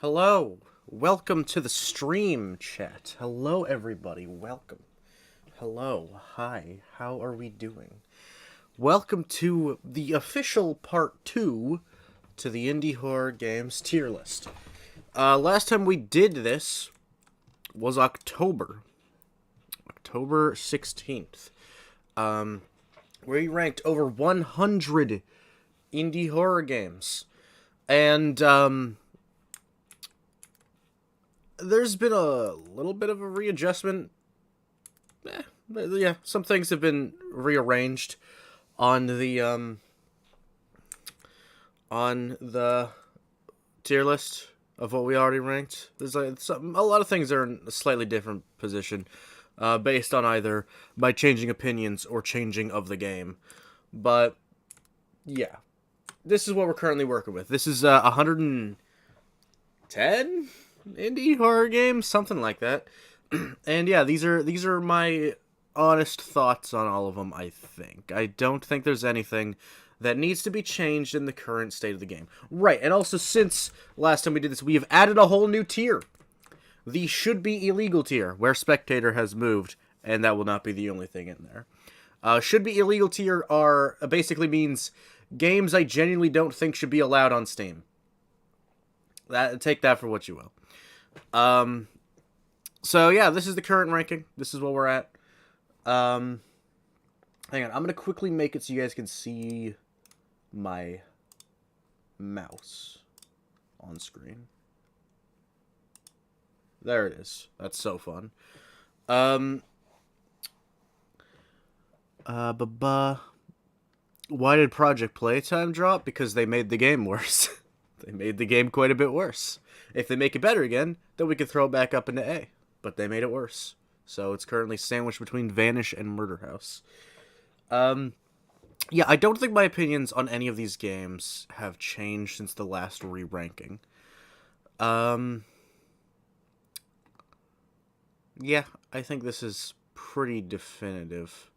Hello, welcome to the stream chat. Hello everybody, welcome. Hello, hi, how are we doing? Welcome to the official part 2 to the Indie Horror Games tier list. Last time we did this was October 16th. Where we ranked over 100 indie horror games. And, there's been a little bit of a readjustment. Yeah, some things have been rearranged on the tier list of what we already ranked. There's a lot of things are in a slightly different position, based on either by changing opinions or changing of the game. But yeah, this is what we're currently working with. This is 110 indie horror games, something like that. And yeah, these are my honest thoughts on all of them. I don't think there's anything that needs to be changed in the current state of the game. Right, and also since last time we did this, we have added a whole new tier. The should be illegal tier, where spectator has moved, and that will not be the only thing in there. Should be illegal tier are basically means games I genuinely don't think should be allowed on Steam. Take that for what you will. So yeah, this is the current ranking. This is what we're at. Hang on, I'm gonna quickly make it so you guys can see my mouse on screen. There it is. That's so fun. Why did Project Playtime drop? Because they made the game worse. They made the game quite a bit worse. If they make it better again, then we could throw it back up into A. But they made it worse. So it's currently sandwiched between Vanish and Murder House. Yeah, I don't think my opinions on any of these games have changed since the last re-ranking. Yeah, I think this is pretty definitive.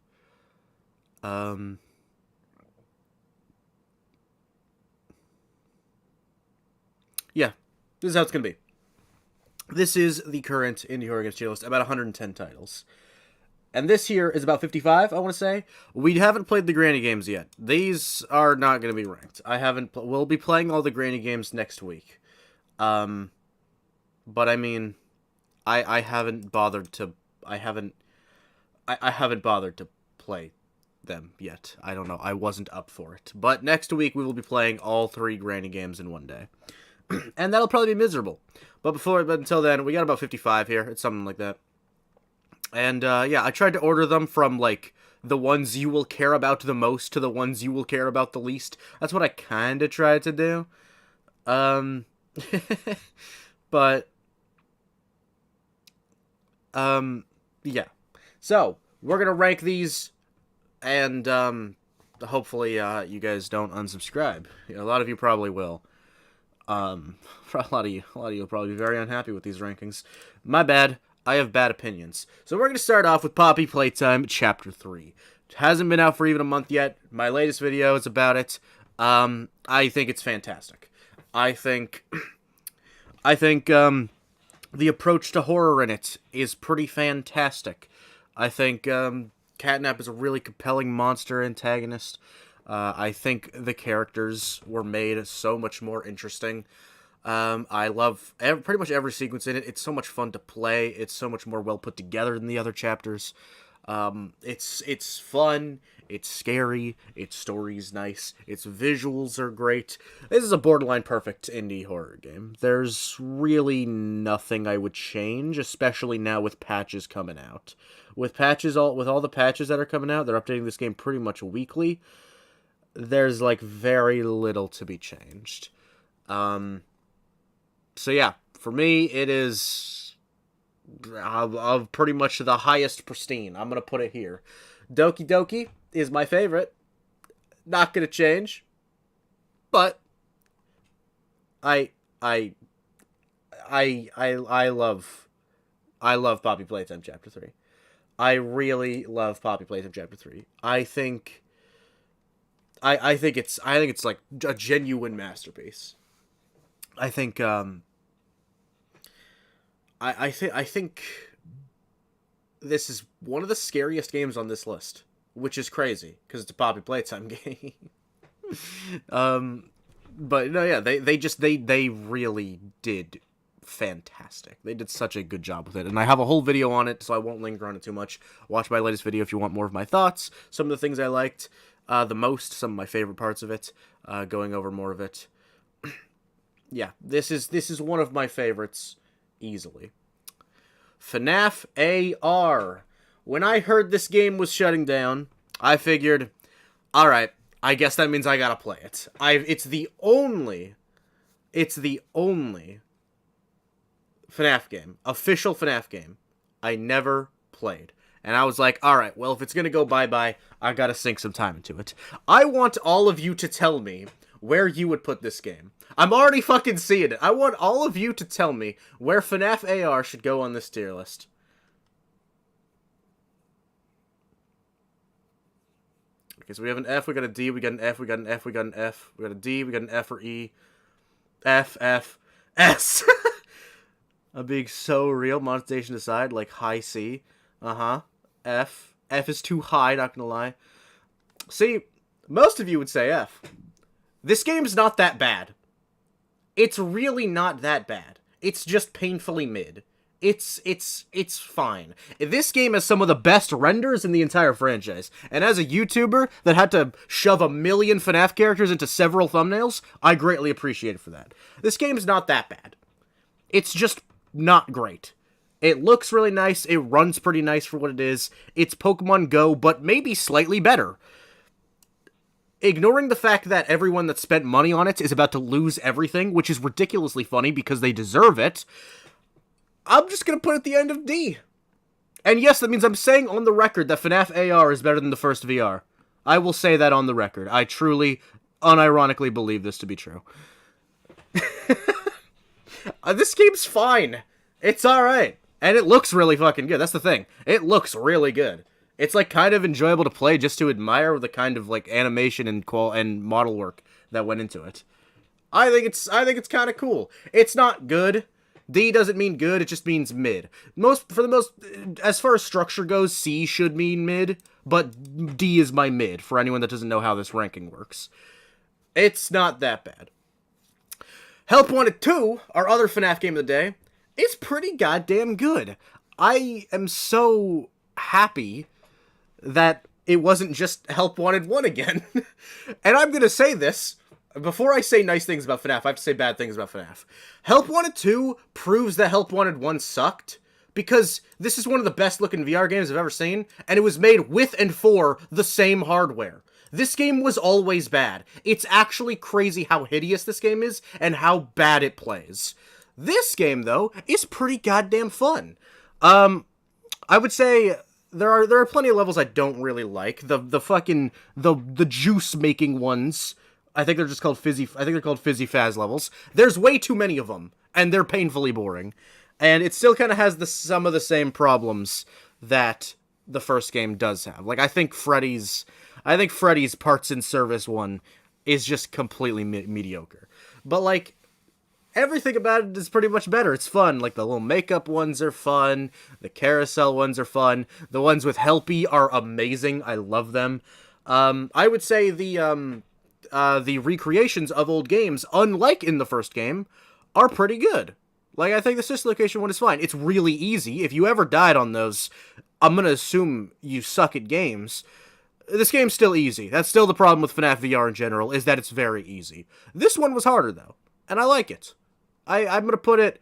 Yeah, this is how it's going to be. This is the current Indie Horror Games tier list, about 110 titles. And this here is about 55, I want to say. We haven't played the Granny games yet. These are not going to be ranked. We'll be playing all the Granny games next week. But I mean, I haven't bothered to play them yet. I don't know. I wasn't up for it. But next week we will be playing all 3 Granny games in one day. And that'll probably be miserable. But until then, we got about 55 here. It's something like that. And, yeah, I tried to order them from, like, the ones you will care about the most to the ones you will care about the least. That's what I kind of tried to do. But, yeah. So, we're gonna rank these, and, hopefully, you guys don't unsubscribe. A lot of you probably will. A lot of you will probably be very unhappy with these rankings. My bad. I have bad opinions. So we're going to start off with Poppy Playtime Chapter 3. It hasn't been out for even a month yet. My latest video is about it. I think it's fantastic. I think the approach to horror in it is pretty fantastic. I think Catnap is a really compelling monster antagonist. I think the characters were made so much more interesting. I love pretty much every sequence in it. It's so much fun to play. It's so much more well put together than the other chapters. It's fun. It's scary. Its story's nice. Its visuals are great. This is a borderline perfect indie horror game. There's really nothing I would change, especially now with patches coming out. With all the patches that are coming out, they're updating this game pretty much weekly. There's, like, very little to be changed. So yeah, for me, it is of pretty much the highest pristine. I'm going to put it here. Doki Doki is my favorite. Not going to change. But I love Poppy Playtime Chapter 3. I really love Poppy Playtime Chapter 3. I think it's like a genuine masterpiece. I think I think this is one of the scariest games on this list, which is crazy because it's a Poppy Playtime game. But no, yeah, they really did fantastic. They did such a good job with it, and I have a whole video on it, so I won't linger on it too much. Watch my latest video if you want more of my thoughts, some of the things I liked the most, some of my favorite parts of it, going over more of it. Yeah, this is one of my favorites, easily. FNAF AR. When I heard this game was shutting down, I figured, alright, I guess that means I gotta play it. It's the only FNAF game, official FNAF game, I never played. And I was like, alright, well, if it's gonna go bye-bye, I gotta sink some time into it. I want all of you to tell me where you would put this game. I'm already fucking seeing it. I want all of you to tell me where FNAF AR should go on this tier list. Okay, so we have an F, we got a D, we got an F, we got an F, we got an F, we got a D, we got an F or E, F, F, S. I'm being so real, monetization aside, like high C. F. F is too high, not gonna lie. See, most of you would say F. This game's not that bad. It's really not that bad. It's just painfully mid. It's fine. This game has some of the best renders in the entire franchise. And as a YouTuber that had to shove 1 million FNAF characters into several thumbnails, I greatly appreciate it for that. This game's not that bad. It's just not great. It looks really nice. It runs pretty nice for what it is. It's Pokemon Go, but maybe slightly better. Ignoring the fact that everyone that spent money on it is about to lose everything, which is ridiculously funny because they deserve it, I'm just gonna put it at the end of D. And yes, that means I'm saying on the record that FNAF AR is better than the first VR. I will say that on the record. I truly, unironically believe this to be true. This game's fine. It's alright. And it looks really fucking good. That's the thing. It looks really good. It's like kind of enjoyable to play just to admire the kind of like animation and model work that went into it. I think it's kind of cool. It's not good. D doesn't mean good, it just means mid. As far as structure goes, C should mean mid, but D is my mid, for anyone that doesn't know how this ranking works. It's not that bad. Help Wanted 2, our other FNAF game of the day, is pretty goddamn good. I am so happy that it wasn't just Help Wanted 1 again. And I'm gonna say this, before I say nice things about FNAF, I have to say bad things about FNAF. Help Wanted 2 proves that Help Wanted 1 sucked, because this is one of the best looking VR games I've ever seen, and it was made with and for the same hardware. This game was always bad. It's actually crazy how hideous this game is, and how bad it plays. This game, though, is pretty goddamn fun. I would say there are plenty of levels I don't really like. The juice making ones, I think they're just called Fizzy Fazz levels. There's way too many of them, and they're painfully boring. And it still kind of has some of the same problems that the first game does have. Like, I think Freddy's Parts in Service one is just completely mediocre. But, like, everything about it is pretty much better. It's fun. Like, the little makeup ones are fun. The carousel ones are fun. The ones with Helpy are amazing. I love them. I would say the recreations of old games, unlike in the first game, are pretty good. Like, I think the Sister Location one is fine. It's really easy. If you ever died on those, I'm gonna assume you suck at games. This game's still easy. That's still the problem with FNAF VR in general, is that it's very easy. This one was harder, though, and I like it. I'm gonna put it,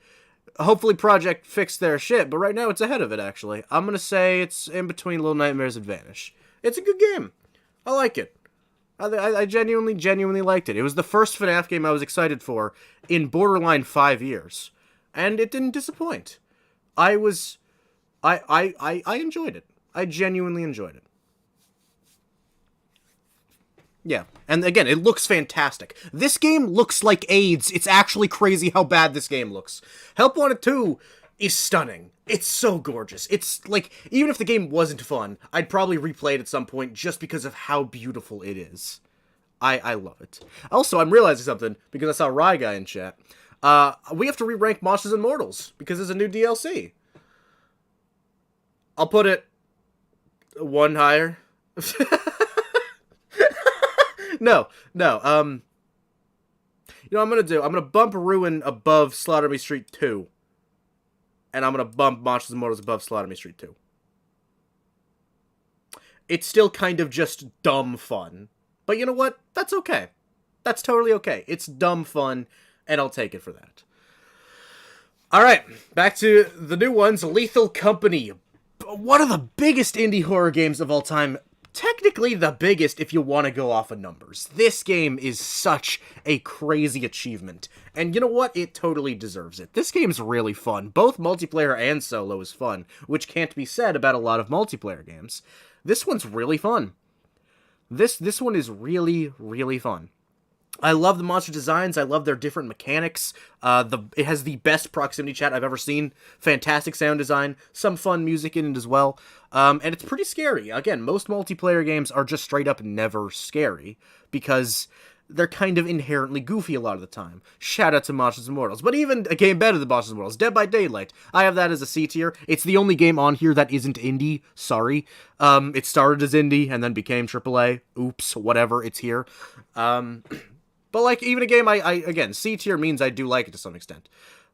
hopefully Project fixed their shit, but right now it's ahead of it, actually. I'm gonna say it's in between Little Nightmares and Vanish. It's a good game. I like it. I genuinely liked it. It was the first FNAF game I was excited for in borderline 5 years. And it didn't disappoint. I enjoyed it. I genuinely enjoyed it. Yeah, and again, it looks fantastic. This game looks like AIDS. It's actually crazy how bad this game looks. Help Wanted 2 is stunning. It's so gorgeous. It's like, even if the game wasn't fun, I'd probably replay it at some point just because of how beautiful it is. I love it. Also, I'm realizing something, because I saw Rye Guy in chat. We have to re-rank Monsters and Mortals because there's a new DLC. I'll put it one higher. No. You know what I'm gonna do? I'm gonna bump Ruin above Slaughter Me Street 2. And I'm gonna bump Monsters and Mortals above Slaughter Me Street 2. It's still kind of just dumb fun. But you know what? That's okay. That's totally okay. It's dumb fun, and I'll take it for that. Alright, back to the new ones. Lethal Company. One of the biggest indie horror games of all time. Technically the biggest if you want to go off of numbers. This game is such a crazy achievement. And you know what? It totally deserves it. This game's really fun. Both multiplayer and solo is fun, which can't be said about a lot of multiplayer games. This one's really fun. This one is really, really fun. I love the monster designs. I love their different mechanics. It has the best proximity chat I've ever seen. Fantastic sound design. Some fun music in it as well. And it's pretty scary. Again, most multiplayer games are just straight up never scary because they're kind of inherently goofy a lot of the time. Shout out to Monsters and Mortals. But even a game better than Monsters and Mortals, Dead by Daylight. I have that as a C tier. It's the only game on here that isn't indie. Sorry. It started as indie and then became AAA. Oops, whatever. It's here. But, like, even a game again, C tier means I do like it to some extent.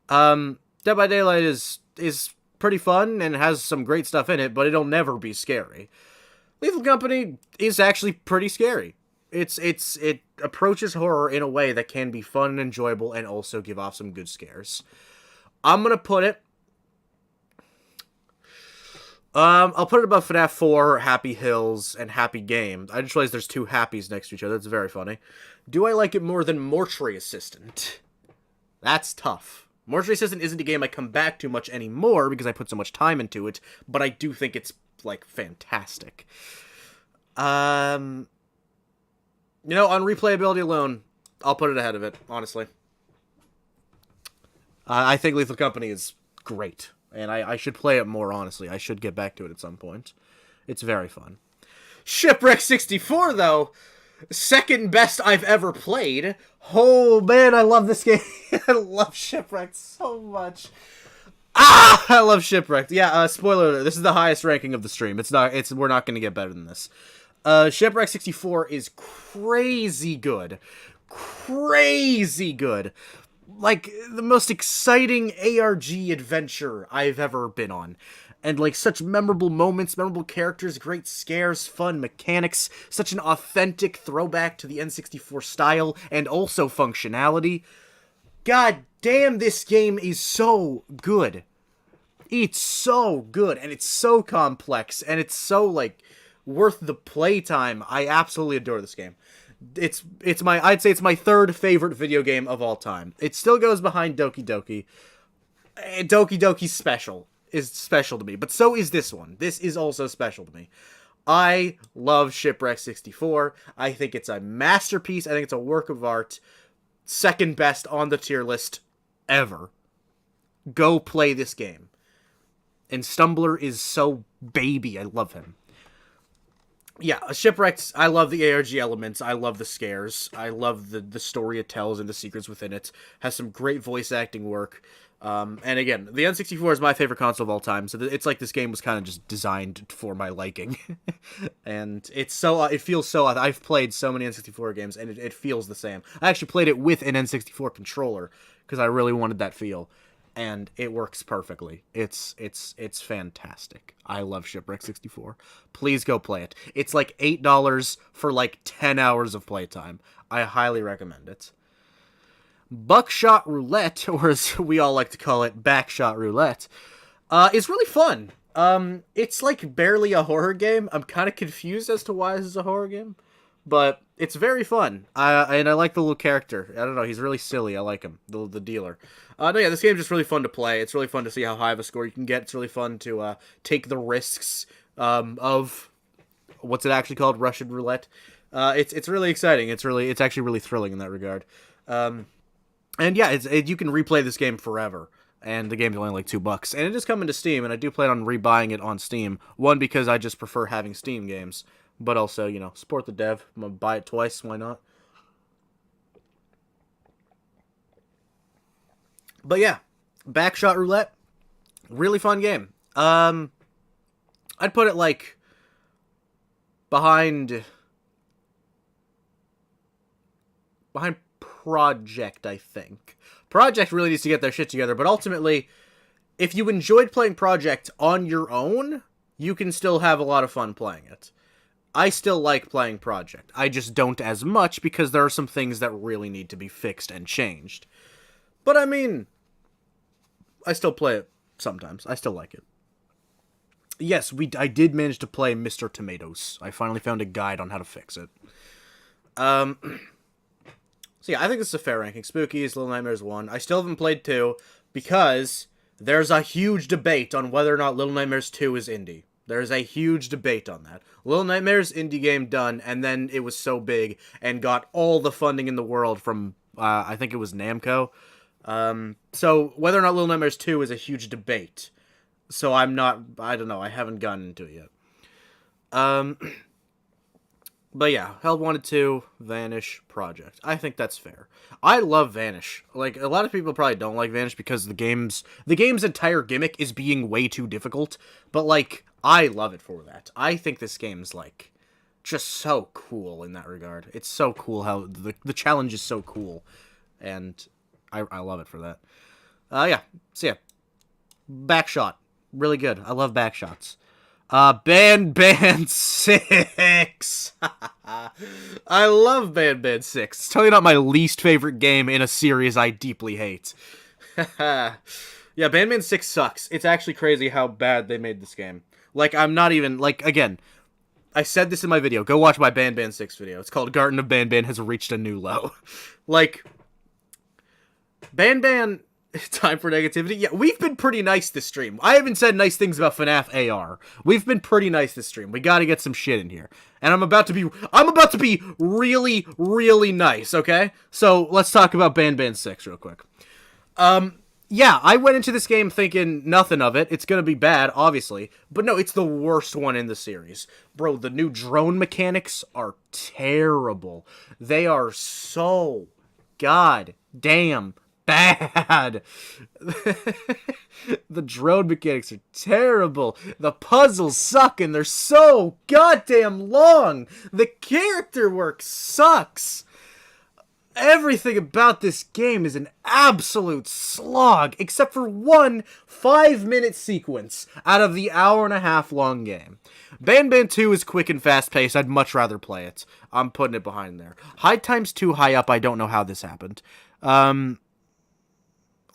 Dead by Daylight is pretty fun and has some great stuff in it, but it'll never be scary. Lethal Company is actually pretty scary. It approaches horror in a way that can be fun and enjoyable and also give off some good scares. I'm gonna put it... I'll put it above FNAF 4, Happy Hills, and Happy Game. I just realized there's two Happies next to each other. That's very funny. Do I like it more than Mortuary Assistant? That's tough. Mortuary Assistant isn't a game I come back to much anymore because I put so much time into it, but I do think it's, like, fantastic. You know, on replayability alone, I'll put it ahead of it, honestly. I think Lethal Company is great. And I should play it more, honestly. I should get back to it at some point. It's very fun. Shipwrecked 64, though. Second best I've ever played. Oh, man, I love this game. I love Shipwrecked so much. I love Shipwrecked. Yeah, spoiler alert. This is the highest ranking of the stream. We're not going to get better than this. Shipwrecked 64 is crazy good. Crazy good. Like, the most exciting ARG adventure I've ever been on. And, like, such memorable moments, memorable characters, great scares, fun mechanics, such an authentic throwback to the N64 style, and also functionality. God damn, this game is so good. It's so good, and it's so complex, and it's so, like, worth the playtime. I absolutely adore this game. I'd say it's my third favorite video game of all time. It still goes behind Doki Doki. Doki Doki's special to me, but so is this one. This is also special to me. I love Shipwrecked 64. I think it's a masterpiece. I think it's a work of art. Second best on the tier list ever. Go play this game. And Stumbler is so baby. I love him. Yeah, Shipwrecked, I love the ARG elements, I love the scares, I love the story it tells and the secrets within it, has some great voice acting work, and again, the N64 is my favorite console of all time, so it's like this game was kind of just designed for my liking, and it feels so, I've played so many N64 games, and it feels the same. I actually played it with an N64 controller, because I really wanted that feel. And it works perfectly. It's fantastic. I love Shipwrecked 64. Please go play it. It's like $8 for like 10 hours of playtime. I highly recommend it. Buckshot Roulette, or as we all like to call it, Backshot Roulette, is really fun. It's like barely a horror game. I'm kind of confused as to why this is a horror game. But it's very fun. And I like the little character. I don't know, he's really silly. I like him, the dealer. No, yeah, this game's just really fun to play. It's really fun to see how high of a score you can get. It's really fun to take the risks of what's it actually called, Russian roulette. It's really exciting. It's actually really thrilling in that regard. And yeah, you can replay this game forever. And the game's only like $2. And it is coming to Steam, and I do plan on rebuying it on Steam. One, because I just prefer having Steam games. But also, you know, support the dev. I'm gonna buy it twice. Why not? But yeah, Buckshot Roulette, really fun game. I'd put it like behind Project, I think. Project really needs to get their shit together, but ultimately, if you enjoyed playing Project on your own, you can still have a lot of fun playing it. I still like playing Project. I just don't as much because there are some things that really need to be fixed and changed. But I mean, I still play it sometimes. I still like it. Yes, I did manage to play Mr. Tomatoes. I finally found a guide on how to fix it. So yeah, I think this is a fair ranking. Spookies, Little Nightmares 1. I still haven't played 2 because there's a huge debate on whether or not Little Nightmares 2 is indie. There's a huge debate on that. Little Nightmares indie game done, and then it was so big and got all the funding in the world from, I think it was Namco. So whether or not Little Nightmares 2 is a huge debate. So I don't know, I haven't gotten into it yet. But yeah, Held Wanted 2, Vanish, Project. I think that's fair. I love Vanish. Like, a lot of people probably don't like Vanish because the game's entire gimmick is being way too difficult. But, like, I love it for that. I think this game's, like, just so cool in that regard. It's so cool how the challenge is so cool. And I love it for that. Yeah. So yeah. Buckshot. Really good. I love backshots. Ban 6! I love Ban 6. It's totally not my least favorite game in a series I deeply hate. Yeah, Ban 6 sucks. It's actually crazy how bad they made this game. Like, I'm not even, like, again, I said this in my video. Go watch my Ban 6 video. It's called Garden of Ban has reached a new low. Like, Ban... Time for negativity? Yeah, we've been pretty nice this stream. I haven't said nice things about FNAF AR. We've been pretty nice this stream. We gotta get some shit in here. And I'm about to be really, really nice, okay? So, let's talk about Ban 6 real quick. Yeah, I went into this game thinking nothing of it. It's gonna be bad, obviously. But no, it's the worst one in the series. Bro, the new drone mechanics are terrible. They are so goddamn bad. The drone mechanics are terrible. The puzzles suck and they're so goddamn long. The character work sucks. Everything about this game is an absolute slog, except for one 5-minute sequence out of the hour-and-a-half long game. Ban 2 is quick and fast-paced. I'd much rather play it. I'm putting it behind there. High Time's too high up. I don't know how this happened.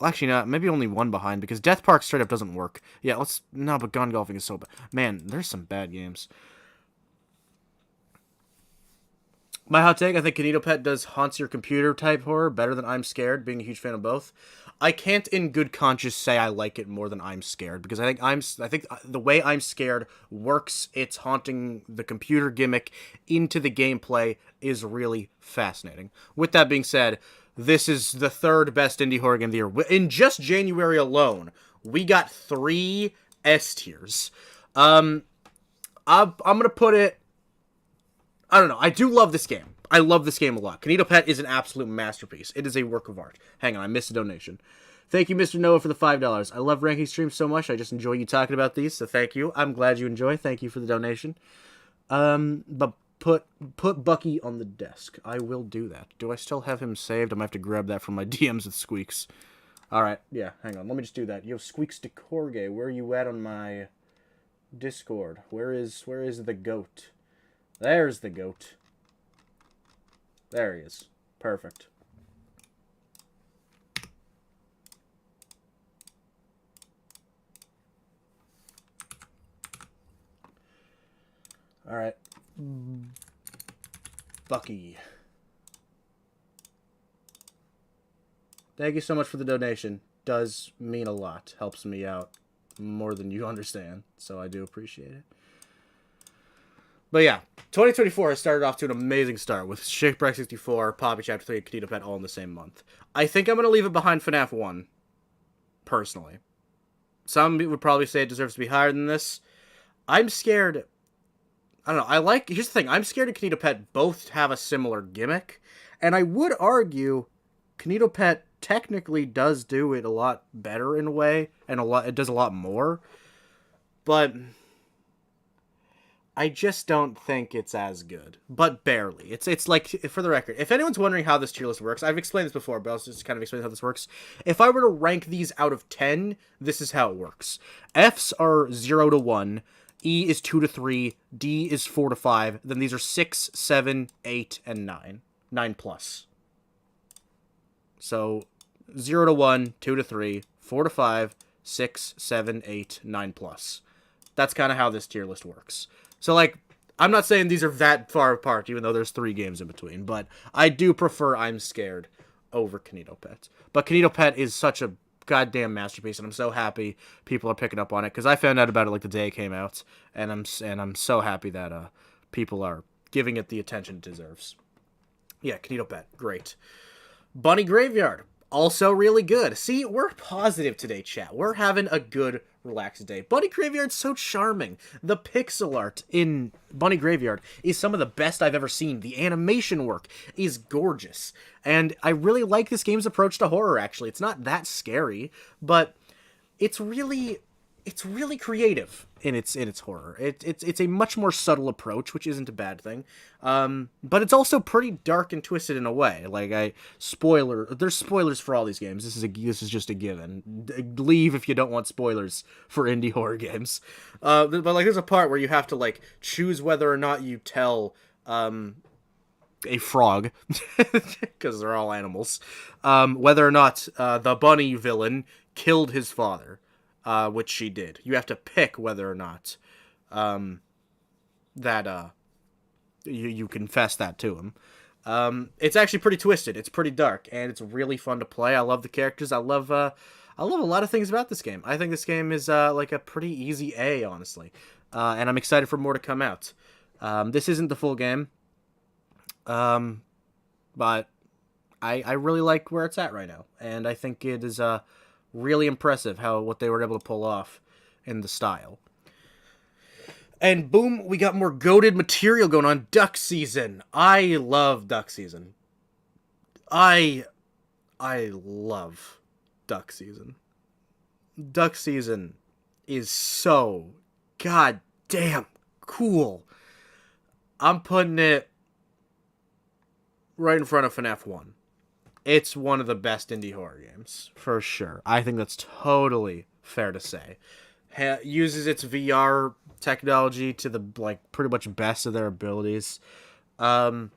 Actually, not. Maybe only one behind, because Death Park straight up doesn't work. Yeah, no, but Gun Golfing is so bad. Man, there's some bad games. My hot take, I think Kanito Pet does haunts your computer type horror better than I'm Scared, being a huge fan of both. I can't in good conscience say I like it more than I'm Scared, because I think the way I'm Scared works its haunting the computer gimmick into the gameplay is really fascinating. With that being said, this is the third best indie horror game of the year. In just January alone, we got 3 S tiers. I'm gonna put it... I don't know. I do love this game. I love this game a lot. Kanito Pet is an absolute masterpiece. It is a work of art. Hang on, I missed a donation. Thank you, Mr. Noah, for the $5. I love ranking streams so much. I just enjoy you talking about these, so thank you. I'm glad you enjoy. Thank you for the donation. But put Bucky on the desk. I will do that. Do I still have him saved? I might have to grab that from my DMs with Squeaks. Alright, yeah, hang on. Let me just do that. Yo, Squeaks DeCorge, where are you at on my Discord? Where is the goat? There's the goat. There he is. Perfect. Alright. Bucky. Thank you so much for the donation. Does mean a lot. Helps me out more than you understand. So I do appreciate it. But yeah, 2024 has started off to an amazing start with Shipwrecked 64, Poppy Chapter 3, and Kanito Pet all in the same month. I think I'm going to leave it behind FNAF 1, personally. Some would probably say it deserves to be higher than this. I'm scared... I don't know, here's the thing, I'm Scared and Kanito Pet both have a similar gimmick, and I would argue Kanito Pet technically does do it a lot better in a way, and it does a lot more, but I just don't think it's as good, but barely. It's like, for the record, if anyone's wondering how this tier list works, I've explained this before, but I'll just kind of explain how this works. If I were to rank these out of 10, this is how it works. F's are 0 to 1, E is 2 to 3, D is 4 to 5, then these are 6, 7, 8, and 9. 9 plus. So 0 to 1, 2 to 3, 4 to 5, 6, 7, 8, 9 plus. That's kind of how this tier list works. So, like, I'm not saying these are that far apart, even though there's 3 games in between, but I do prefer I'm Scared over Kinito Pet. But Kinito Pet is such a goddamn masterpiece, and I'm so happy people are picking up on it, because I found out about it like the day it came out, and I'm so happy that people are giving it the attention it deserves. Yeah, Kinito Pet, great. Bunny Graveyard, also really good. See, we're positive today, chat. We're having a good, relaxed day. Bunny Graveyard's so charming. The pixel art in Bunny Graveyard is some of the best I've ever seen. The animation work is gorgeous. And I really like this game's approach to horror, actually. It's not that scary, but it's really creative in its horror. It's a much more subtle approach, which isn't a bad thing. But it's also pretty dark and twisted in a way. Like, there's spoilers for all these games. This is just a given. Leave if you don't want spoilers for indie horror games. But like, there's a part where you have to like choose whether or not you tell a frog, because they're all animals, whether or not the bunny villain killed his father. Which she did. You have to pick whether or not you confess that to him. It's actually pretty twisted. It's pretty dark, and it's really fun to play. I love the characters. I love a lot of things about this game. I think this game is like a pretty easy A, honestly, and I'm excited for more to come out. This isn't the full game, but I really like where it's at right now, and I think it is really impressive what they were able to pull off in the style. And boom, we got more goated material going on. Duck Season. I love Duck Season. I love Duck Season. Duck Season is so goddamn cool. I'm putting it right in front of FNAF 1. It's one of the best indie horror games, for sure. I think that's totally fair to say. Uses its VR technology to the pretty much best of their abilities, it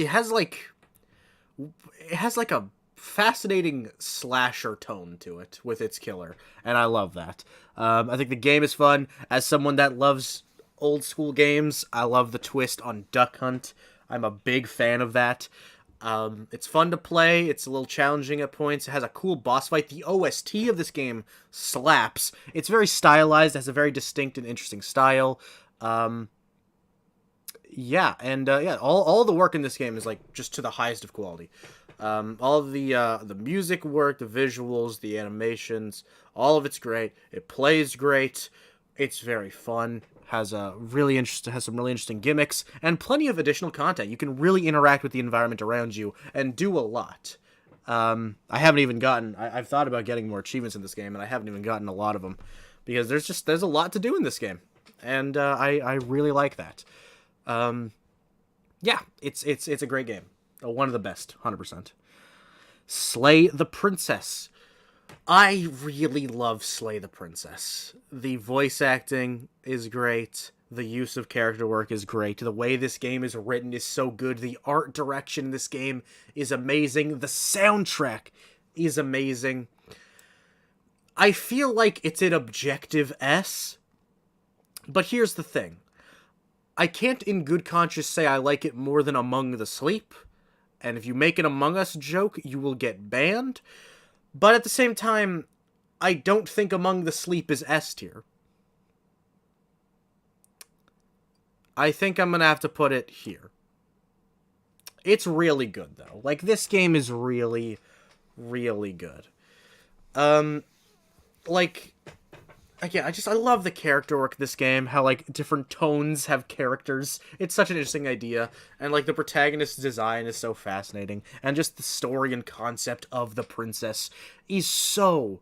has a fascinating slasher tone to it with its killer, and I love that. I think the game is fun. As someone that loves old school games, I love the twist on Duck Hunt. I'm a big fan of that. It's fun to play. It's a little challenging at points. It has a cool boss fight. The OST of this game slaps. It's very stylized. It has a very distinct and interesting style. All the work in this game is like just to the highest of quality. All of the music work, the visuals, the animations, all of it's great. It plays great. It's very fun. Has some really interesting gimmicks and plenty of additional content. You can really interact with the environment around you and do a lot. I haven't even gotten. I've thought about getting more achievements in this game, and I haven't even gotten a lot of them because there's a lot to do in this game, and I really like that. It's a great game. One of the best, 100%. Slay the Princess. I really love Slay the Princess. The voice acting is great. The use of character work is great. The way this game is written is so good. The art direction in this game is amazing. The soundtrack is amazing. I feel like it's an objective S, but here's the thing. I can't in good conscience say I like it more than Among the Sleep, and if you make an Among Us joke, you will get banned. But at the same time, I don't think Among the Sleep is S tier. I think I'm gonna have to put it here. It's really good, though. Like, this game is really, really good. again, I love the character work of this game, how, like, different tones have characters. It's such an interesting idea, and, like, the protagonist's design is so fascinating, and just the story and concept of the princess is so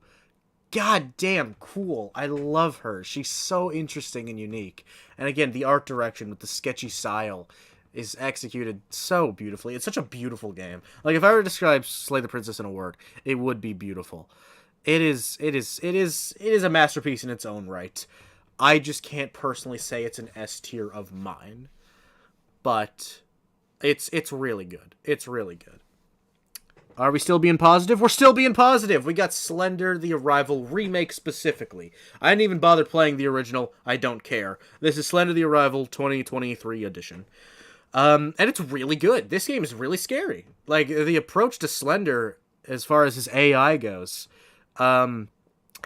goddamn cool. I love her. She's so interesting and unique. And again, the art direction with the sketchy style is executed so beautifully. It's such a beautiful game. Like, if I were to describe Slay the Princess in a word, it would be beautiful. It is a masterpiece in its own right. I just can't personally say it's an S tier of mine, but it's really good. It's really good. Are we still being positive? We're still being positive. We got Slender, the Arrival remake specifically. I didn't even bother playing the original. I don't care. This is Slender, the Arrival 2023 edition. And it's really good. This game is really scary. Like, the approach to Slender, as far as his AI goes,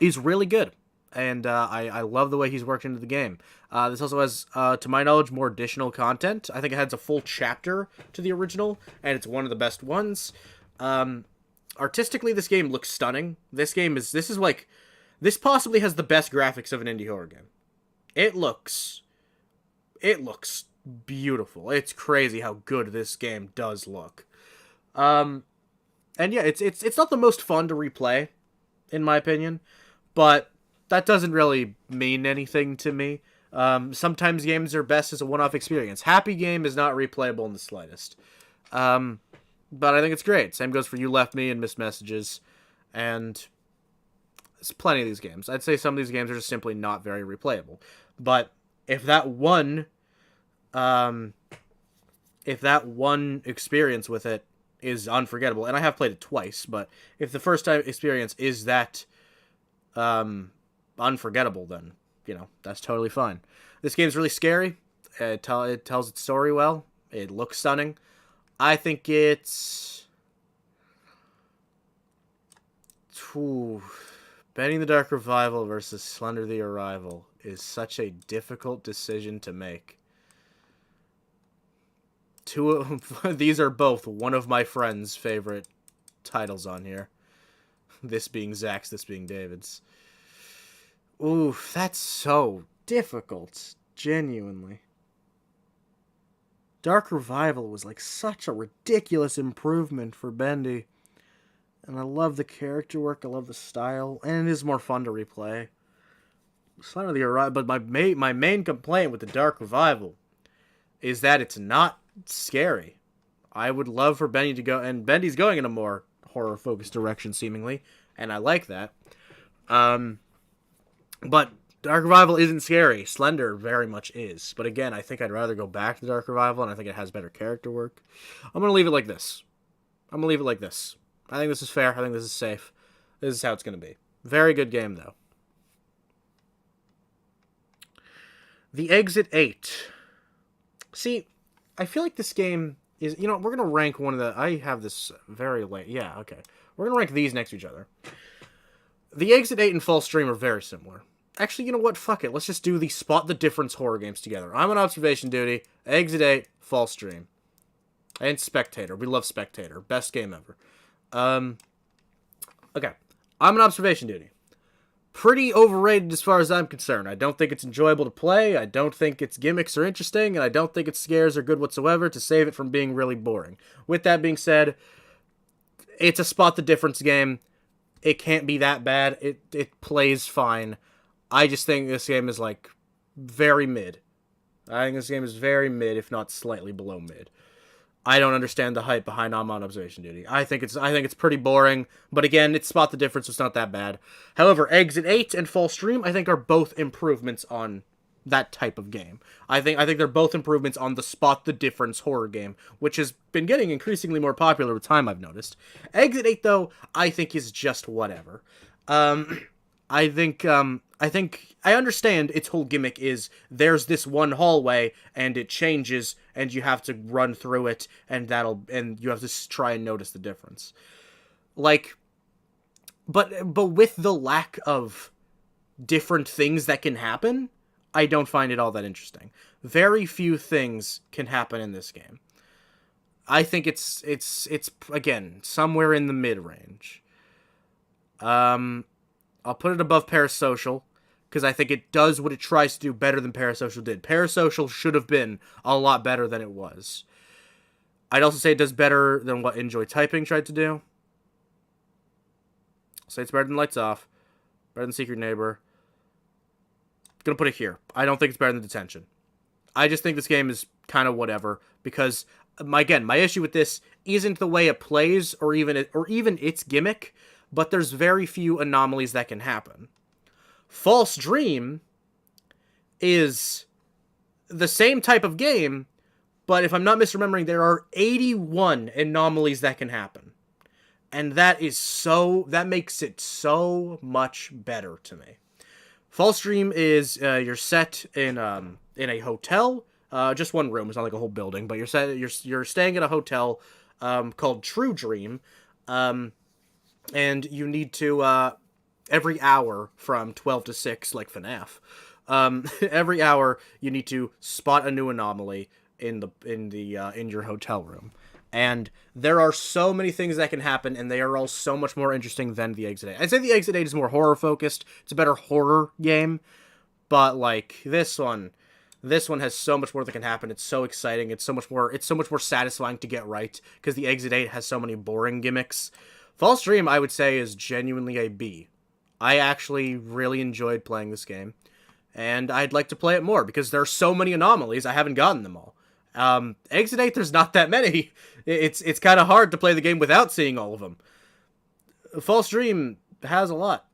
is really good. And I love the way he's worked into the game. This also has, to my knowledge, more additional content. I think it has a full chapter to the original, and it's one of the best ones. Artistically, this game looks stunning. This possibly has the best graphics of an indie horror game. It looks beautiful. It's crazy how good this game does look. And yeah, it's not the most fun to replay, in my opinion, but that doesn't really mean anything to me. Sometimes games are best as a one-off experience. Happy Game is not replayable in the slightest. But I think it's great. Same goes for You Left Me and Missed Messages. And there's plenty of these games. I'd say some of these games are just simply not very replayable. But if that one experience with it is unforgettable, and I have played it twice, but if the first time experience is that unforgettable, then, that's totally fine. This game's really scary. It tells its story well. It looks stunning. I think it's... Benny the Dark Revival versus Slender the Arrival is such a difficult decision to make. These are both one of my friends' favorite titles on here. This being Zach's, this being David's. Ooh, that's so difficult. Genuinely. Dark Revival was like such a ridiculous improvement for Bendy. And I love the character work, I love the style, and it is more fun to replay. Slender the Arrival, but my main complaint with the Dark Revival is that it's not scary. I would love for Bendy to go, and Bendy's going in a more horror-focused direction, seemingly, and I like that. But Dark Revival isn't scary. Slender very much is. But again, I think I'd rather go back to Dark Revival, and I think it has better character work. I'm going to leave it like this. I think this is fair. I think this is safe. This is how it's going to be. Very good game, though. The Exit 8. See, I feel like this game is... we're going to rank one of the... I have this very late... Yeah, okay. We're going to rank these next to each other. The Exit 8 and False Dream are very similar. Actually, you know what? Fuck it. Let's just do the Spot the Difference horror games together. I'm on Observation Duty, Exit 8, False Dream. And Spectator. We love Spectator. Best game ever. Okay. I'm on Observation Duty. Pretty overrated as far as I'm concerned. I don't think it's enjoyable to play. I don't think its gimmicks are interesting. And I don't think its scares are good whatsoever to save it from being really boring. With that being said, it's a Spot the Difference game. It can't be that bad. It plays fine. I just think this game is, like, very mid. I think this game is very mid, if not slightly below mid. I don't understand the hype behind I'm on Observation Duty. I think it's pretty boring, but again, it's Spot the Difference, so it's not that bad. However, Exit 8 and False Dream, I think, are both improvements on that type of game. I think they're both improvements on the Spot the Difference horror game, which has been getting increasingly more popular with time, I've noticed. Exit 8, though, I think is just whatever. I think I understand its whole gimmick is there's this one hallway and it changes and you have to run through it and you have to try and notice the difference. Like, but with the lack of different things that can happen, I don't find it all that interesting. Very few things can happen in this game. I think it's again somewhere in the mid range. I'll put it above Parasocial, because I think it does what it tries to do better than Parasocial did. Parasocial should have been a lot better than it was. I'd also say it does better than what Enjoy Typing tried to do. I'll say it's better than Lights Off, better than Secret Neighbor. Gonna put it here. I don't think it's better than Detention. I just think this game is kind of whatever, because my issue with this isn't the way it plays or even its gimmick, but there's very few anomalies that can happen. False Dream is the same type of game, but if I'm not misremembering, there are 81 anomalies that can happen. And that makes it so much better to me. False Dream is you're set in a hotel, just one room. It's not like a whole building, but you're staying in a hotel called True Dream, and you need to every hour from 12 to 6, like FNAF. Every hour you need to spot a new anomaly in your hotel room. And there are so many things that can happen, and they are all so much more interesting than the Exit 8. I'd say the Exit 8 is more horror-focused. It's a better horror game. But, like, this one has so much more that can happen. It's so exciting. It's so much more satisfying to get right, because the Exit 8 has so many boring gimmicks. False Dream, I would say, is genuinely a B. I actually really enjoyed playing this game. And I'd like to play it more, because there are so many anomalies, I haven't gotten them all. Exit 8, there's not that many. It's kind of hard to play the game without seeing all of them. False Dream has a lot.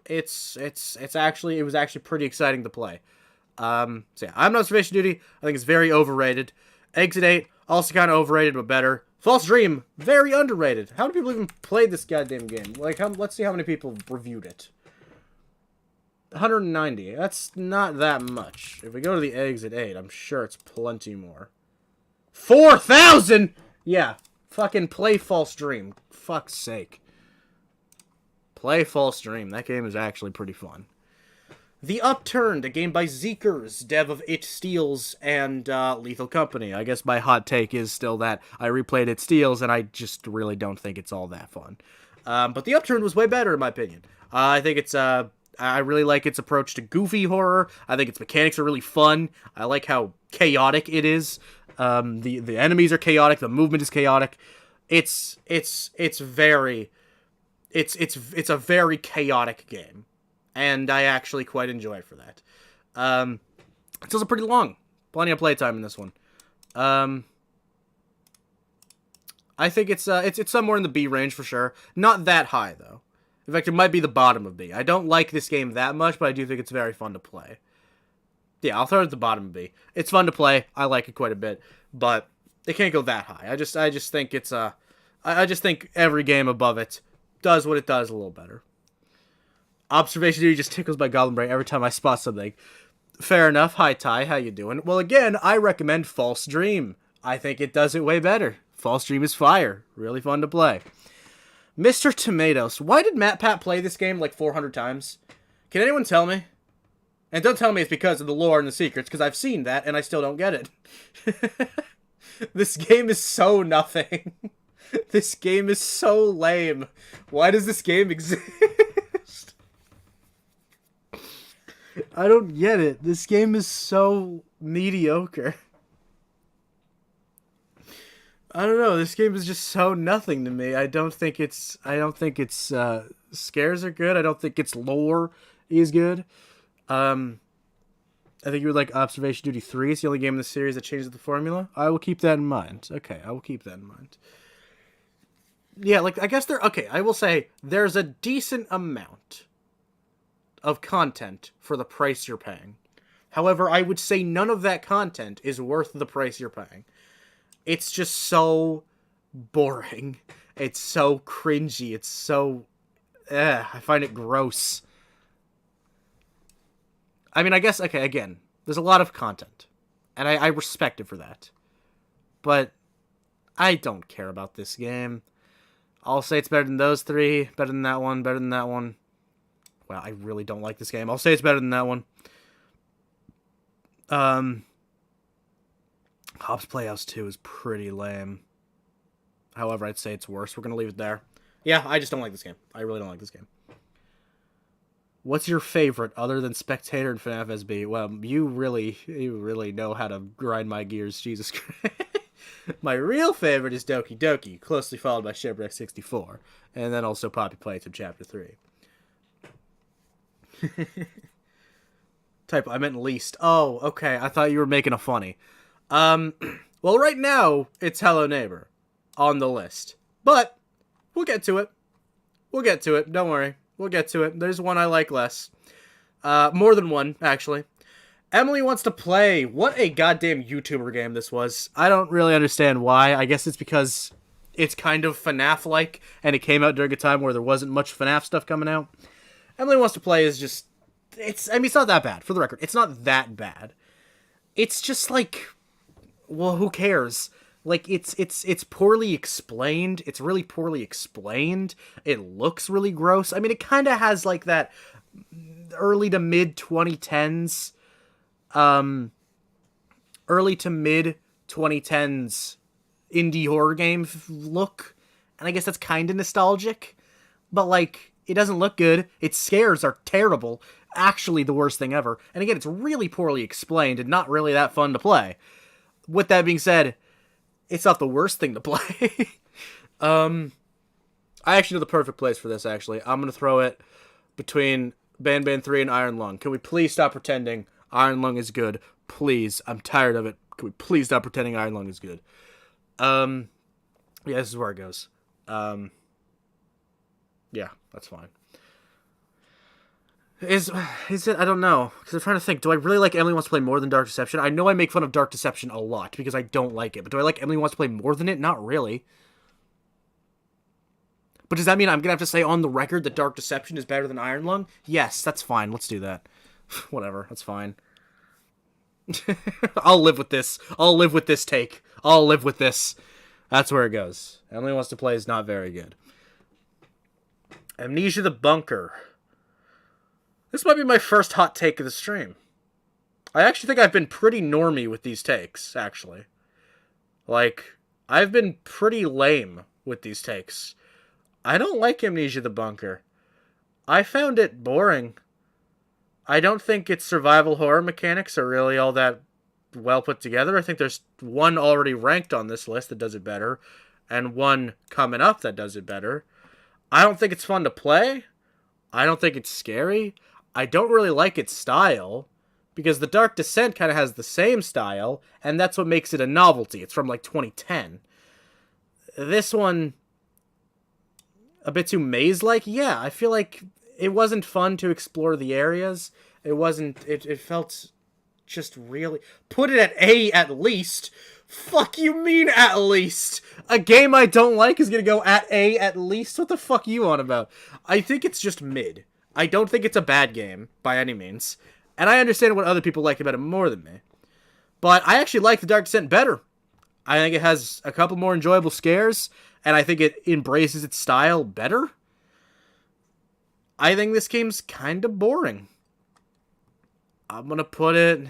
It was actually pretty exciting to play. So yeah, I'm on Observation Duty. I think it's very overrated. Exit 8, also kind of overrated, but better. False Dream, very underrated. How many people even played this goddamn game? Like, let's see how many people reviewed it. 190. That's not that much. If we go to the Exit 8, I'm sure it's plenty more. 4,000! Yeah, fucking play False Dream. Fuck's sake. Play False Dream. That game is actually pretty fun. The Upturned, a game by Zeekers, dev of It Steals and Lethal Company. I guess my hot take is still that I replayed It Steals, and I just really don't think it's all that fun. But The Upturned was way better, in my opinion. I think it's... I really like its approach to goofy horror. I think its mechanics are really fun. I like how chaotic it is. The enemies are chaotic. The movement is chaotic. It's a very chaotic game, and I actually quite enjoy it for that. It's also pretty long. Plenty of playtime in this one. I think it's somewhere in the B range for sure. Not that high though. In fact, it might be the bottom of B. I don't like this game that much, but I do think it's very fun to play. Yeah, I'll throw it at the bottom of B. It's fun to play. I like it quite a bit, but it can't go that high. I just think it's I just think every game above it does what it does a little better. Observation Duty just tickles my goblin brain every time I spot something. Fair enough. Hi, Ty. How you doing? Well, again, I recommend False Dream. I think it does it way better. False Dream is fire. Really fun to play. Mr. Tomatoes. Why did MatPat play this game like 400 times? Can anyone tell me? And don't tell me it's because of the lore and the secrets, because I've seen that and I still don't get it. This game is so nothing. This game is so lame. Why does this game exist? I don't get it. This game is so mediocre. I don't know. This game is just so nothing to me. I don't think its scares are good. I don't think its lore is good. I think you would like Observation Duty 3. It's the only game in the series that changes the formula. I will keep that in mind. Okay, I will keep that in mind. Yeah, like, I guess I will say there's a decent amount of content for the price you're paying. However, I would say none of that content is worth the price you're paying. It's just so boring. It's so cringy. It's so... I find it gross. I mean, I guess, okay, again, there's a lot of content. And I respect it for that. But I don't care about this game. I'll say it's better than those three. Better than that one. Better than that one. Wow, I really don't like this game. I'll say it's better than that one. Hobbs Playhouse 2 is pretty lame. However, I'd say it's worse. We're going to leave it there. Yeah, I just don't like this game. I really don't like this game. What's your favorite other than Spectator and FNAF SB? Well, you really know how to grind my gears, Jesus Christ. My real favorite is Doki Doki, closely followed by Shipwrecked 64, and then also Poppy Playtime Chapter 3. Typo, I meant least. Oh, okay, I thought you were making a funny. Well, right now, it's Hello Neighbor on the list. But, we'll get to it. We'll get to it, don't worry. We'll get to it. There's one I like less. More than one, actually. Emily Wants to Play. What a goddamn YouTuber game this was. I don't really understand why. I guess it's because it's kind of FNAF-like, and it came out during a time where there wasn't much FNAF stuff coming out. Emily Wants to Play is just... it's not that bad, for the record. It's not that bad. It's just like... well, who cares? Like, it's poorly explained. It's really poorly explained. It looks really gross. I mean, it kind of has, like, that early to mid-2010s... early to mid-2010s indie horror game look. And I guess that's kind of nostalgic. But, like, it doesn't look good. Its scares are terrible. Actually, the worst thing ever. And again, it's really poorly explained and not really that fun to play. With that being said, it's not the worst thing to play. I actually know the perfect place for this, actually. I'm going to throw it between Ban 3 and Iron Lung. Can we please stop pretending Iron Lung is good? Please. I'm tired of it. Can we please stop pretending Iron Lung is good? Yeah, this is where it goes. Yeah, that's fine. Is it? I don't know. Because I'm trying to think. Do I really like Emily Wants to Play more than Dark Deception? I know I make fun of Dark Deception a lot because I don't like it. But do I like Emily Wants to Play more than it? Not really. But does that mean I'm going to have to say on the record that Dark Deception is better than Iron Lung? Yes, that's fine. Let's do that. Whatever. That's fine. I'll live with this. I'll live with this take. I'll live with this. That's where it goes. Emily Wants to Play is not very good. Amnesia the Bunker. This might be my first hot take of the stream. I actually think I've been pretty normie with these takes, actually. Like, I've been pretty lame with these takes. I don't like Amnesia the Bunker. I found it boring. I don't think its survival horror mechanics are really all that well put together. I think there's one already ranked on this list that does it better, and one coming up that does it better. I don't think it's fun to play. I don't think it's scary. I don't really like its style, because The Dark Descent kind of has the same style, and that's what makes it a novelty. It's from, like, 2010. This one, a bit too maze-like? Yeah, I feel like it wasn't fun to explore the areas. It wasn't... It felt just really... Put it at A at least. Fuck you mean at least? A game I don't like is gonna go at A at least? What the fuck are you on about? I think it's just mid. I don't think it's a bad game, by any means. And I understand what other people like about it more than me. But I actually like The Dark Descent better. I think it has a couple more enjoyable scares, and I think it embraces its style better. I think this game's kind of boring. I'm gonna put it...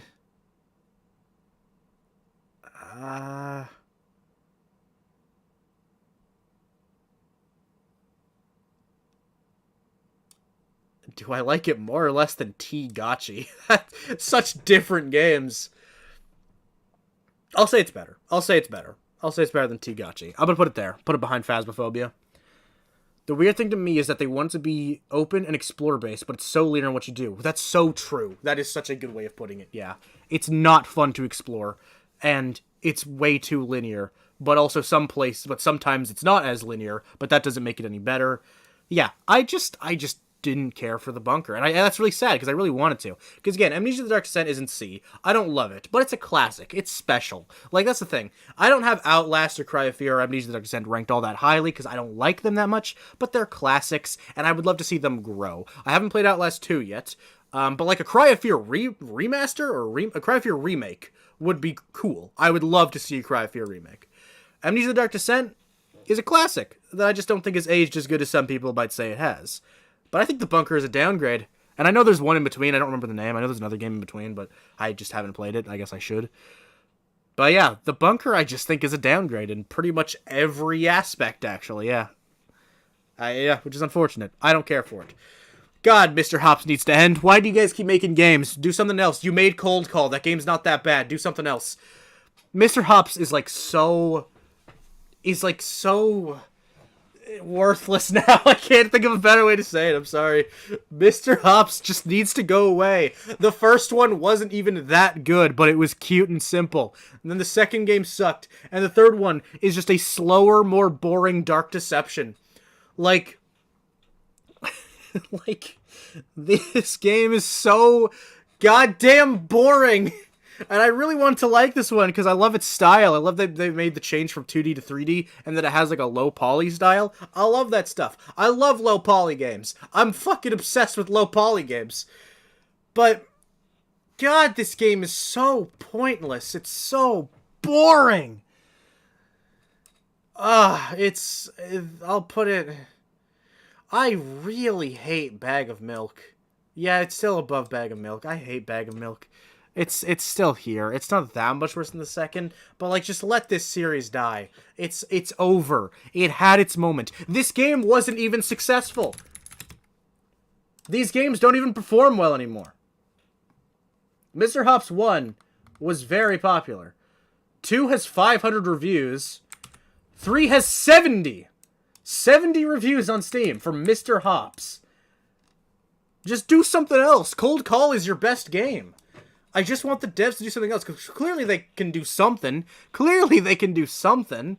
Do I like it more or less than T-Gotchi? Such different games. I'll say it's better. I'll say it's better. I'll say it's better than T-Gotchi. I'm gonna put it there. Put it behind Phasmophobia. The weird thing to me is that they want to be open and explore-based, but it's so linear in what you do. That's so true. That is such a good way of putting it, yeah. It's not fun to explore, and it's way too linear, but also but sometimes it's not as linear, but that doesn't make it any better. Yeah, I just didn't care for the bunker, and that's really sad because I really wanted to. Because again, Amnesia the Dark Descent isn't C. I don't love it, but it's a classic. It's special. Like, that's the thing. I don't have Outlast or Cry of Fear or Amnesia the Dark Descent ranked all that highly because I don't like them that much, but they're classics, and I would love to see them grow. I haven't played Outlast 2 yet, but like a Cry of Fear remaster or a Cry of Fear remake would be cool. I would love to see a Cry of Fear remake. Amnesia the Dark Descent is a classic that I just don't think has aged as good as some people might say it has. But I think The Bunker is a downgrade. And I know there's one in between. I don't remember the name. I know there's another game in between, but I just haven't played it. I guess I should. But yeah, The Bunker I just think is a downgrade in pretty much every aspect, actually. Yeah. Yeah, which is unfortunate. I don't care for it. God, Mr. Hops needs to end. Why do you guys keep making games? Do something else. You made Cold Call. That game's not that bad. Do something else. Mr. Hops is like so... He's like so... worthless now. I can't think of a better way to say it. I'm sorry. Mr. Hops just needs to go away. The first one wasn't even that good, but it was cute and simple. And then the second game sucked. And the third one is just a slower, more boring Dark Deception. Like, this game is so goddamn boring. And I really want to like this one because I love its style. I love that they made the change from 2D to 3D and that it has like a low poly style. I love that stuff. I love low poly games. I'm fucking obsessed with low poly games. But, God, this game is so pointless. It's so boring. I'll put it... I really hate Bag of Milk. Yeah, it's still above Bag of Milk. I hate Bag of Milk. It's still here. It's not that much worse than the second, but like just let this series die. It's over. It had its moment. This game wasn't even successful. These games don't even perform well anymore. Mr. Hops 1 was very popular. 2 has 500 reviews. 3 has 70. 70 reviews on Steam for Mr. Hops. Just do something else. Cold Call is your best game. I just want the devs to do something else, because clearly they can do something. Clearly they can do something.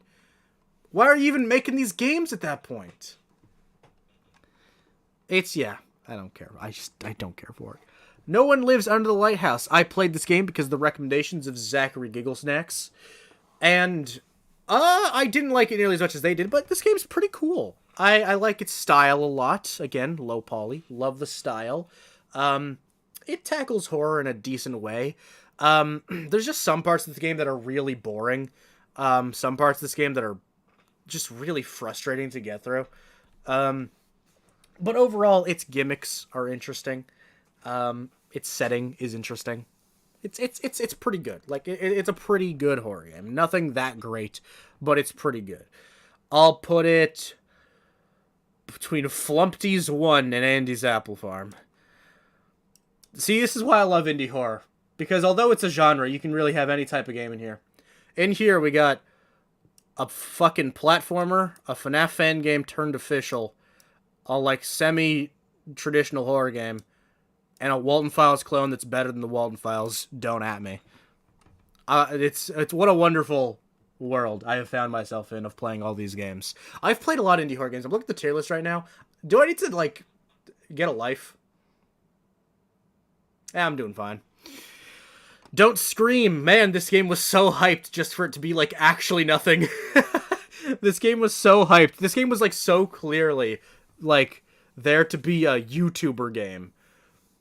Why are you even making these games at that point? Yeah, I don't care. I don't care for it. No One Lives Under the Lighthouse. I played this game because of the recommendations of Zachary Gigglesnacks. And, I didn't like it nearly as much as they did, but this game's pretty cool. I like its style a lot. Again, low poly. Love the style. It tackles horror in a decent way. There's just some parts of the game that are really boring. Some parts of this game that are just really frustrating to get through. But overall, its gimmicks are interesting. Its setting is interesting. It's pretty good. Like, it's a pretty good horror game. Nothing that great, but it's pretty good. I'll put it between Flumpty's 1 and Andy's Apple Farm. See, this is why I love indie horror. Because although it's a genre, you can really have any type of game in here. In here, we got a fucking platformer, a FNAF fan game turned official, a, like, semi-traditional horror game, and a Walton Files clone that's better than the Walton Files. Don't at me. It's what a wonderful world I have found myself in of playing all these games. I've played a lot of indie horror games. I'm looking at the tier list right now. Do I need to, like, get a life? I'm doing fine. Don't Scream. Man, this game was so hyped just for it to be, like, actually nothing. This game was so hyped. This game was, like, so clearly, like, there to be a YouTuber game.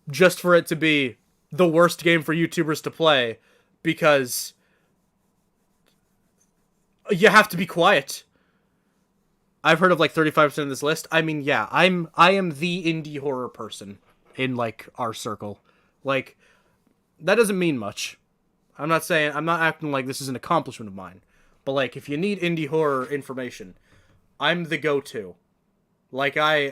Just for it to be the worst game for YouTubers to play. Because you have to be quiet. I've heard of, like, 35% of this list. I mean, yeah, I am the indie horror person in, like, our circle. Like, that doesn't mean much. I'm not acting like this is an accomplishment of mine. But, like, if you need indie horror information, I'm the go-to. Like, I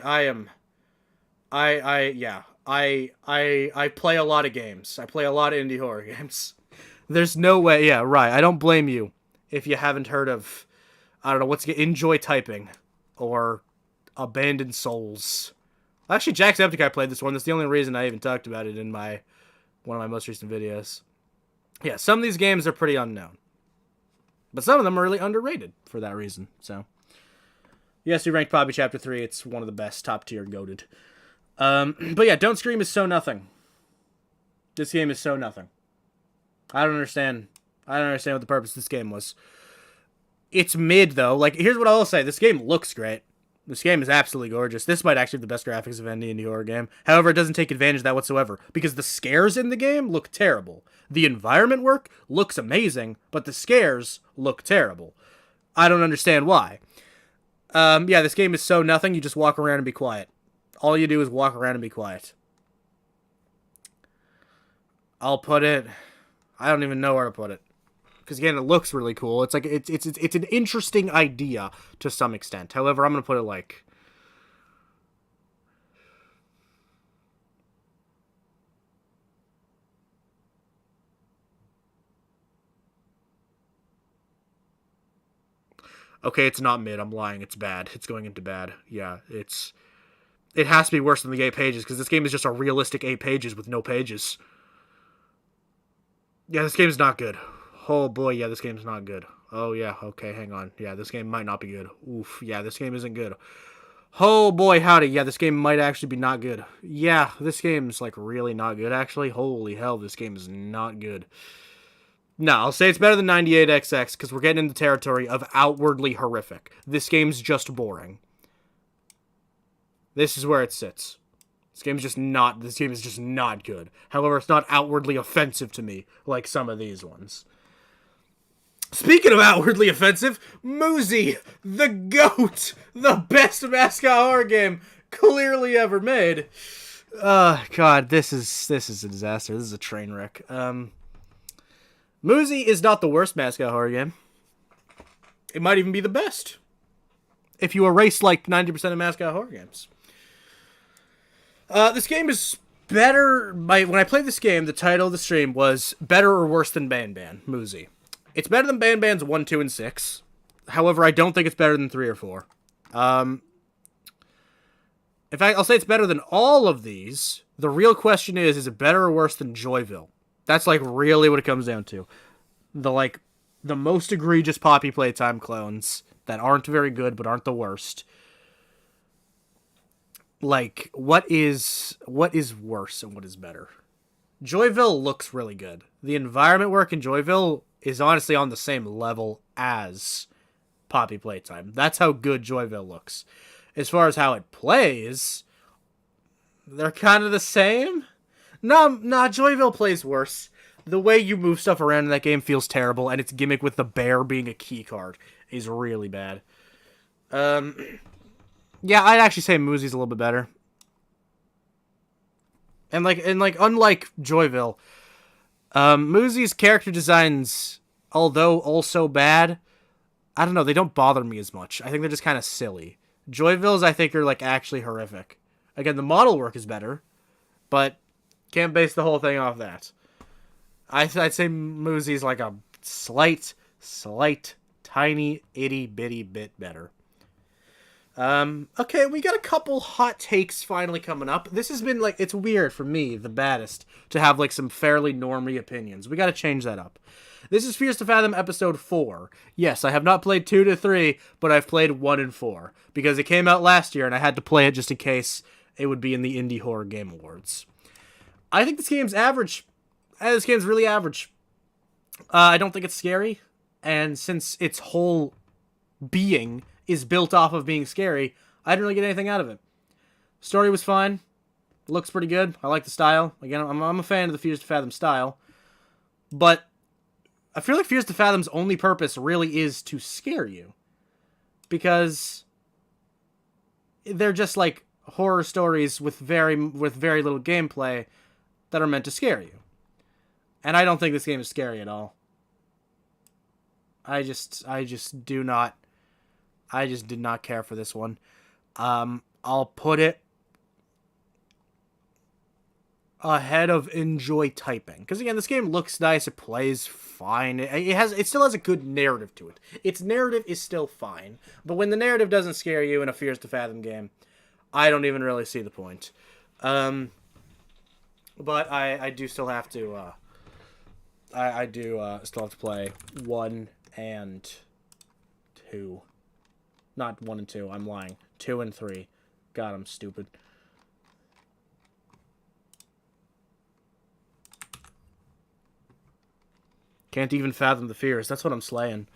play a lot of games. I play a lot of indie horror games. There's no way, yeah, right, I don't blame you if you haven't heard of, I don't know, Enjoy Typing, or Abandoned Souls. Actually, Jacksepticeye played this one. That's the only reason I even talked about it in one of my most recent videos. Yeah, some of these games are pretty unknown. But some of them are really underrated for that reason, so. Yes, we ranked Poppy Chapter 3. It's one of the best, top tier, goated. But yeah, Don't Scream is so nothing. This game is so nothing. I don't understand what the purpose of this game was. It's mid, though. Like, here's what I'll say. This game looks great. This game is absolutely gorgeous. This might actually be the best graphics of any indie horror game. However, it doesn't take advantage of that whatsoever, because the scares in the game look terrible. The environment work looks amazing, but the scares look terrible. I don't understand why. Yeah, this game is so nothing, you just walk around and be quiet. All you do is walk around and be quiet. I'll put it... I don't even know where to put it. Because, again, it looks really cool. It's like it's an interesting idea to some extent. However, I'm going to put it like... Okay, it's not mid. I'm lying. It's bad. It's going into bad. Yeah, it has to be worse than the 8 pages because this game is just a realistic 8 pages with no pages. Yeah, this game's not good. Oh boy, yeah, this game's not good. Oh yeah, okay, hang on. Yeah, this game might not be good. Oof, yeah, this game isn't good. Oh boy, howdy. Yeah, this game might actually be not good. Yeah, this game's like really not good actually. Holy hell, this game is not good. No, I'll say it's better than 98XX because we're getting into the territory of outwardly horrific. This game's just boring. This is where it sits. This game is just not good. However, it's not outwardly offensive to me like some of these ones. Speaking of outwardly offensive, Moozy, the GOAT, the best mascot horror game clearly ever made. God, this is a disaster. This is a train wreck. Moozy is not the worst mascot horror game. It might even be the best. If you erase like 90% of mascot horror games. This game is better. When I played this game, the title of the stream was Better or Worse Than Ban Ban, Moozy. It's better than Ban Ban's 1, 2, and 6. However, I don't think it's better than 3 or 4. In fact, I'll say it's better than all of these. The real question is it better or worse than Joyville? That's like really what it comes down to. The most egregious Poppy Playtime clones that aren't very good but aren't the worst. Like, what is worse and what is better? Joyville looks really good. The environment work in Joyville is honestly on the same level as Poppy Playtime. That's how good Joyville looks. As far as how it plays, they're kind of the same. No, Joyville plays worse. The way you move stuff around in that game feels terrible, and its gimmick with the bear being a key card is really bad. Yeah, I'd actually say Moozy's a little bit better. And unlike Joyville, Moozy's character designs, although also bad, I don't know, they don't bother me as much. I think they're just kind of silly. Joyville's, I think, are like actually horrific. Again, the model work is better, but can't base the whole thing off that. I'd say Moozy's like a slight, tiny, itty bitty bit better. Okay, we got a couple hot takes finally coming up. This has been, it's weird for me, the baddest, to have, some fairly normie opinions. We gotta change that up. This is Fears to Fathom episode 4. Yes, I have not played 2 to 3, but I've played 1 and 4. Because it came out last year, and I had to play it just in case it would be in the Indie Horror Game Awards. I think this game's average. This game's really average. I don't think it's scary, and since its whole being is built off of being scary, I didn't really get anything out of it. Story was fine. Looks pretty good. I like the style. Again, I'm a fan of the Fears to Fathom style. But I feel like Fears to Fathom's only purpose really is to scare you. Because they're just horror stories with very little gameplay that are meant to scare you. And I don't think this game is scary at all. I just did not care for this one. I'll put it ahead of Enjoy Typing. Because again, this game looks nice, it plays fine. It still has a good narrative to it. Its narrative is still fine. But when the narrative doesn't scare you in a Fears to Fathom game, I don't even really see the point. But I do still have to I do still have to play 1 and 2. Not 1 and 2, I'm lying. 2 and 3. God, I'm stupid. Can't even fathom the fears. That's what I'm slaying.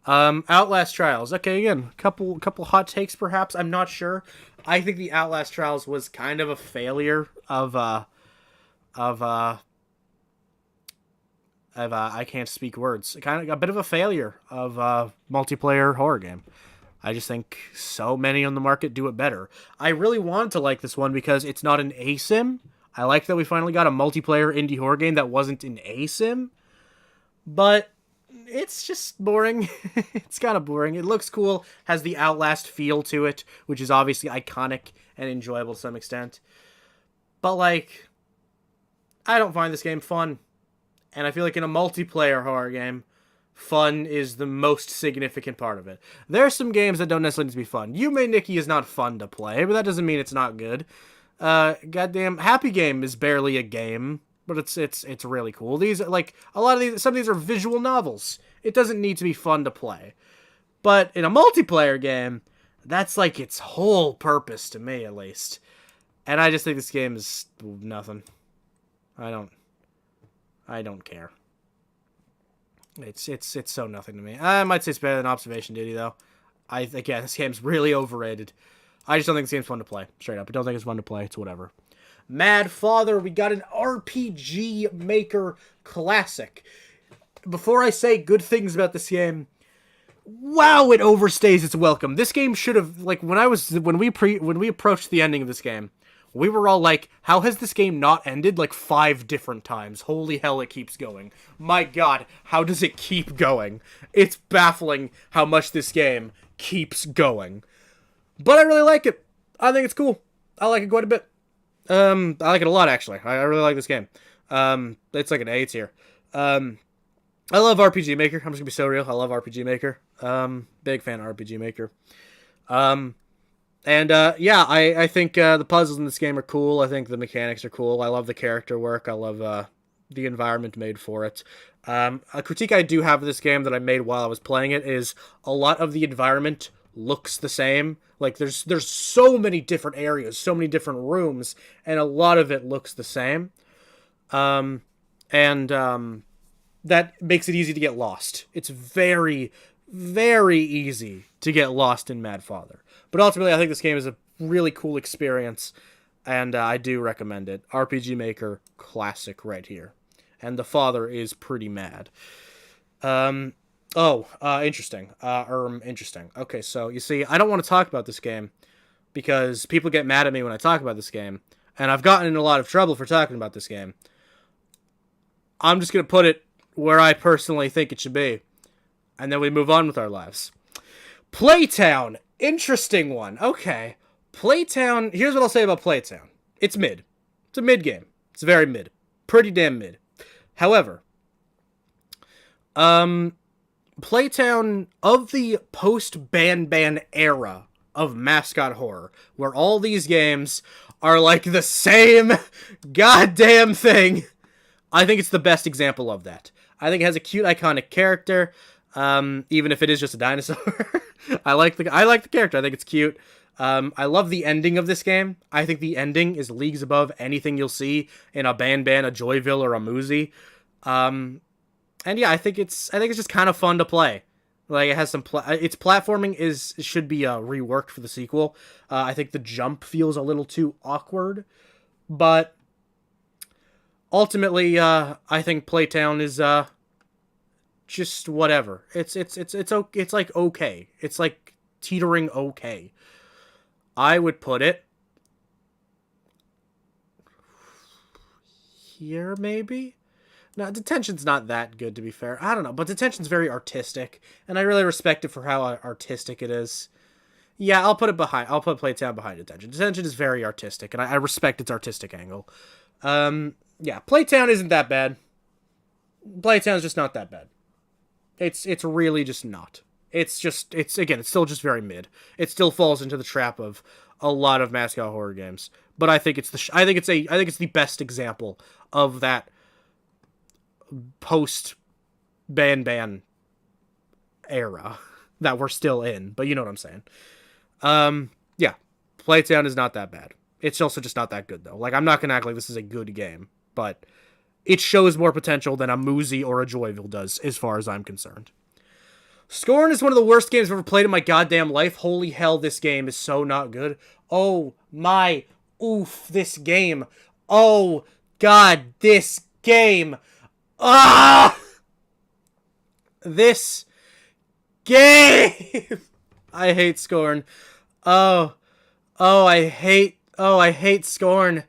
Outlast Trials. Okay, again, couple hot takes perhaps. I'm not sure. I think the Outlast Trials was kind of a failure of I can't speak words. Kind of a bit of a failure of multiplayer horror game. I just think so many on the market do it better. I really wanted to like this one because it's not an ASIM. I like that we finally got a multiplayer indie horror game that wasn't an ASIM. But it's just boring. It's kind of boring. It looks cool, has the Outlast feel to it, which is obviously iconic and enjoyable to some extent. But, I don't find this game fun. And I feel like in a multiplayer horror game, Fun is the most significant part of it. There are some games that don't necessarily need to be fun. Yume Nikki is not fun to play, but that doesn't mean it's not good. Goddamn, Happy Game is barely a game, but it's really cool. These, like, some of these are visual novels. It doesn't need to be fun to play. But in a multiplayer game, that's like its whole purpose, to me at least. And I just think this game is nothing. I don't care. It's so nothing to me. I might say it's better than Observation Duty, though. Again, this game's really overrated. I just don't think this game's fun to play. Straight up. I don't think it's fun to play. It's whatever. Mad Father, we got an RPG Maker classic. Before I say good things about this game, wow, it overstays its welcome. This game should have, like, when we approached the ending of this game, we were all like, how has this game not ended like 5 different times? Holy hell, it keeps going. My god, how does it keep going? It's baffling how much this game keeps going. But I really like it. I think it's cool. I like it quite a bit. I like it a lot, actually. I really like this game. It's like an A tier. I love RPG Maker. I'm just gonna be so real. I love RPG Maker. Big fan of RPG Maker. Yeah, I think the puzzles in this game are cool. I think the mechanics are cool. I love the character work. I love the environment made for it. A critique I do have of this game that I made while I was playing it is a lot of the environment looks the same. Like, there's so many different areas, so many different rooms, and a lot of it looks the same. That makes it easy to get lost. It's very, very easy to get lost in Mad Father. But ultimately, I think this game is a really cool experience, and I do recommend it. RPG Maker classic right here. And the father is pretty mad. Interesting. Interesting. Okay, so you see, I don't want to talk about this game because people get mad at me when I talk about this game, and I've gotten in a lot of trouble for talking about this game. I'm just going to put it where I personally think it should be, and then we move on with our lives. Playtown. Interesting one. Okay. Playtown. Here's what I'll say about Playtown. It's mid. It's a mid game. It's very mid. Pretty damn mid. However, Playtown, of the post-Ban era of mascot horror, where all these games are like the same goddamn thing, I think it's the best example of that. I think it has a cute, iconic character, even if it is just a dinosaur. I like the character. I think it's cute. I love the ending of this game. I think the ending is leagues above anything you'll see in a Ban, a Joyville, or a Moozy. And yeah, I think it's just kind of fun to play. Like, it has some its platforming should be reworked for the sequel. I think the jump feels a little too awkward, but ultimately, I think Playtown is just whatever. It's like okay. It's like teetering okay. I would put it here, maybe. Now, Detention's not that good, to be fair. I don't know, but Detention's very artistic, and I really respect it for how artistic it is. Yeah, I'll put Playtown behind Detention. Detention is very artistic, and I respect its artistic angle. Yeah, Playtown isn't that bad. Playtown's just not that bad. It's really just not. It's still just very mid. It still falls into the trap of a lot of mascot horror games. But I think it's the best example of that post Ban era that we're still in. But you know what I'm saying. Yeah, Playtown is not that bad. It's also just not that good, though. Like, I'm not gonna act like this is a good game, but it shows more potential than a Moozy or a Joyville does, as far as I'm concerned. Scorn is one of the worst games I've ever played in my goddamn life. Holy hell, this game is so not good. Oh my, oof, this game. Oh god, this game. Ah! This game! I hate Scorn. I hate Scorn.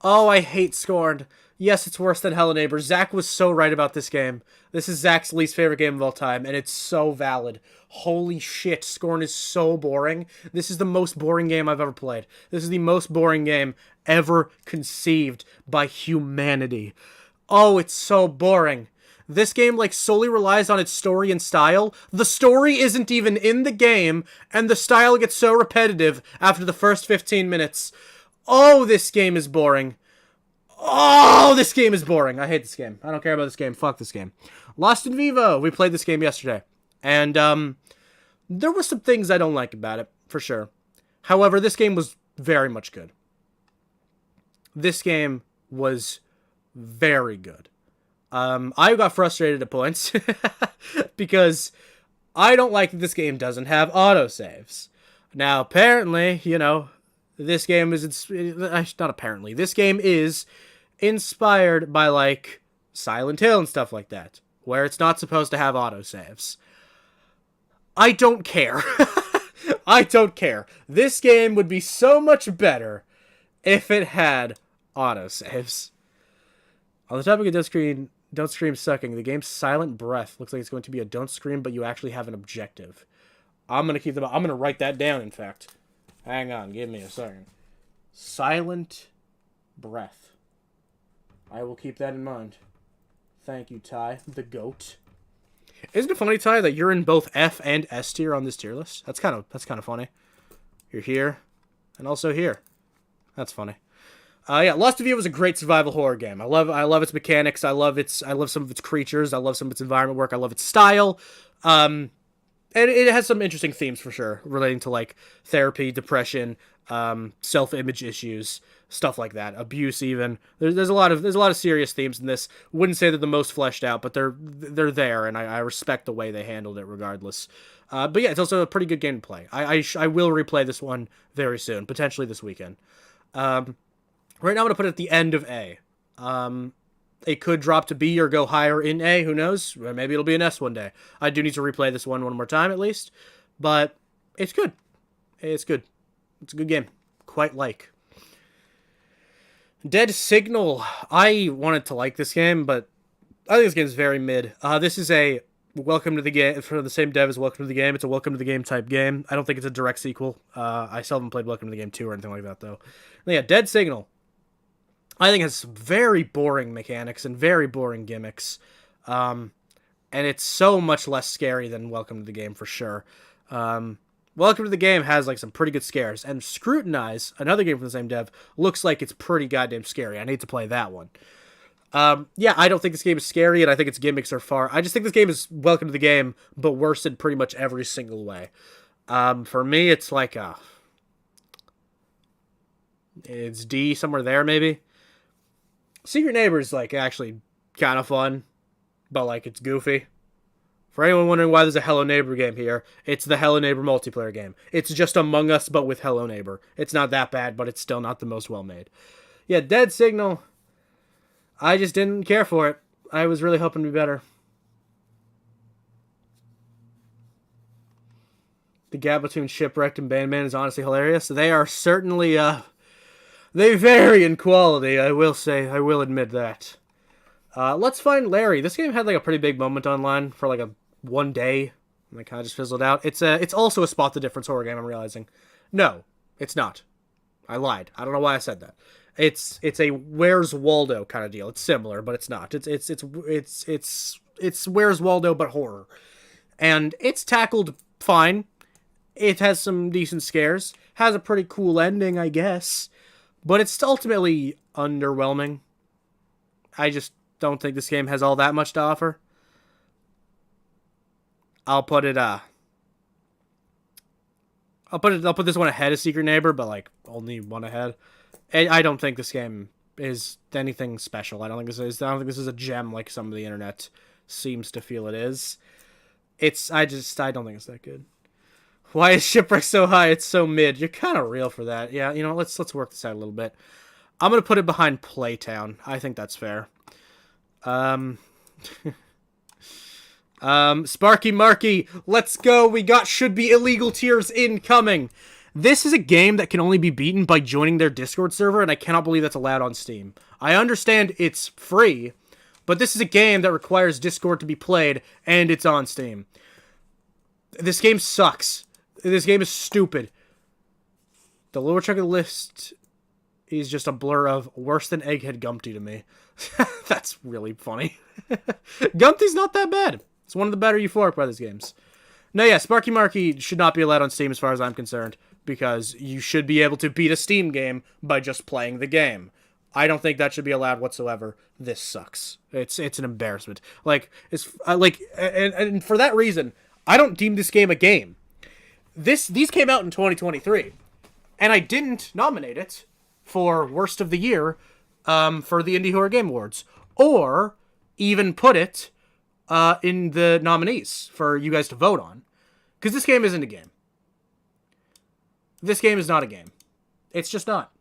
I hate Scorn. Yes, it's worse than Hello Neighbor. Zach was so right about this game. This is Zach's least favorite game of all time, and it's so valid. Holy shit, Scorn is so boring. This is the most boring game I've ever played. This is the most boring game ever conceived by humanity. Oh, it's so boring. This game, like, solely relies on its story and style. The story isn't even in the game, and the style gets so repetitive after the first 15 minutes. Oh, this game is boring. Oh, this game is boring. I hate this game. I don't care about this game. Fuck this game. Lost in Vivo. We played this game yesterday. And, there were some things I don't like about it, for sure. However, this game was very much good. This game was very good. I got frustrated at points because I don't like that this game doesn't have autosaves. Now, apparently, you know, this game is... not apparently. This game is inspired by, like, Silent Hill and stuff like that, where it's not supposed to have autosaves. I don't care. I don't care. This game would be so much better if it had autosaves. On the topic of Don't Scream sucking, the game's Silent Breath looks like it's going to be a don't scream, but you actually have an objective. I'm going to write that down, in fact. Hang on, give me a second. Silent Breath. I will keep that in mind. Thank you, Ty, the goat. Isn't it funny, Ty, that you're in both F and S tier on this tier list? That's kind of funny. You're here, and also here. That's funny. Yeah, Lost in Vivo was a great survival horror game. I love its mechanics. I love some of its creatures. I love some of its environment work. I love its style. And it has some interesting themes for sure, relating to like therapy, depression, self-image issues, stuff like that, abuse even. There's a lot of serious themes in this. Wouldn't say they're the most fleshed out, but they're there, and I respect the way they handled it regardless. But yeah, it's also a pretty good game to play. I will replay this one very soon, potentially this weekend. Right now I'm going to put it at the end of A. It could drop to B or go higher in A, who knows? Maybe it'll be an S one day. I do need to replay this one more time at least, but it's good. It's good. It's a good game. Quite like. Dead Signal. I wanted to like this game, but I think this game is very mid. This is a Welcome to the Game, for the same dev as Welcome to the Game. It's a Welcome to the Game type game. I don't think it's a direct sequel. I still haven't played Welcome to the Game 2 or anything like that, though. And yeah, Dead Signal. I think it has some very boring mechanics and very boring gimmicks. And it's so much less scary than Welcome to the Game, for sure. Welcome to the Game has like some pretty good scares. And Scrutinize, another game from the same dev, looks like it's pretty goddamn scary. I need to play that one. Yeah, I don't think this game is scary, and I think its gimmicks are far... I just think this game is Welcome to the Game, but worse in pretty much every single way. For me, it's like it's D, somewhere there, maybe. Secret Neighbor is, like, actually kind of fun, but, like, it's goofy. For anyone wondering why there's a Hello Neighbor game here, it's the Hello Neighbor multiplayer game. It's just Among Us, but with Hello Neighbor. It's not that bad, but it's still not the most well-made. Yeah, Dead Signal, I just didn't care for it. I was really hoping to be better. The gap between Shipwrecked and Bandman is honestly hilarious. They are certainly, they vary in quality, I will say. I will admit that. Let's Find Larry. This game had like a pretty big moment online for like one day. And it kind of just fizzled out. It's also a Spot the Difference horror game, I'm realizing. No, it's not. I lied. I don't know why I said that. It's a Where's Waldo kind of deal. It's similar, but it's not. It's Where's Waldo but horror. And it's tackled fine. It has some decent scares. Has a pretty cool ending, I guess. But it's ultimately underwhelming. I just don't think this game has all that much to offer. I'll put this one ahead of Secret Neighbor, but like only one ahead. I don't think this game is anything special. I don't think this is a gem like some of the internet seems to feel it is. I don't think it's that good. Why is Shipwrecked so high? It's so mid. You're kind of real for that. Yeah, you know, let's work this out a little bit. I'm gonna put it behind Playtown. I think that's fair. Sparky Marky, let's go. We got Should Be Illegal tiers incoming. This is a game that can only be beaten by joining their Discord server, and I cannot believe that's allowed on Steam. I understand it's free, but this is a game that requires Discord to be played, and it's on Steam. This game sucks. This game is stupid. The lower chunk of the list He's just a blur of worse than Egghead Gumpty to me. That's really funny. Gumpty's not that bad. It's one of the better Euphoric Brothers games. No, yeah, Sparky Marky should not be allowed on Steam as far as I'm concerned, because you should be able to beat a Steam game by just playing the game. I don't think that should be allowed whatsoever. This sucks. It's an embarrassment. And for that reason, I don't deem this game a game. These came out in 2023, and I didn't nominate it for Worst of the Year for the Indie Horror Game Awards, or even put it in the nominees for you guys to vote on. Because this game isn't a game. This game is not a game. It's just not.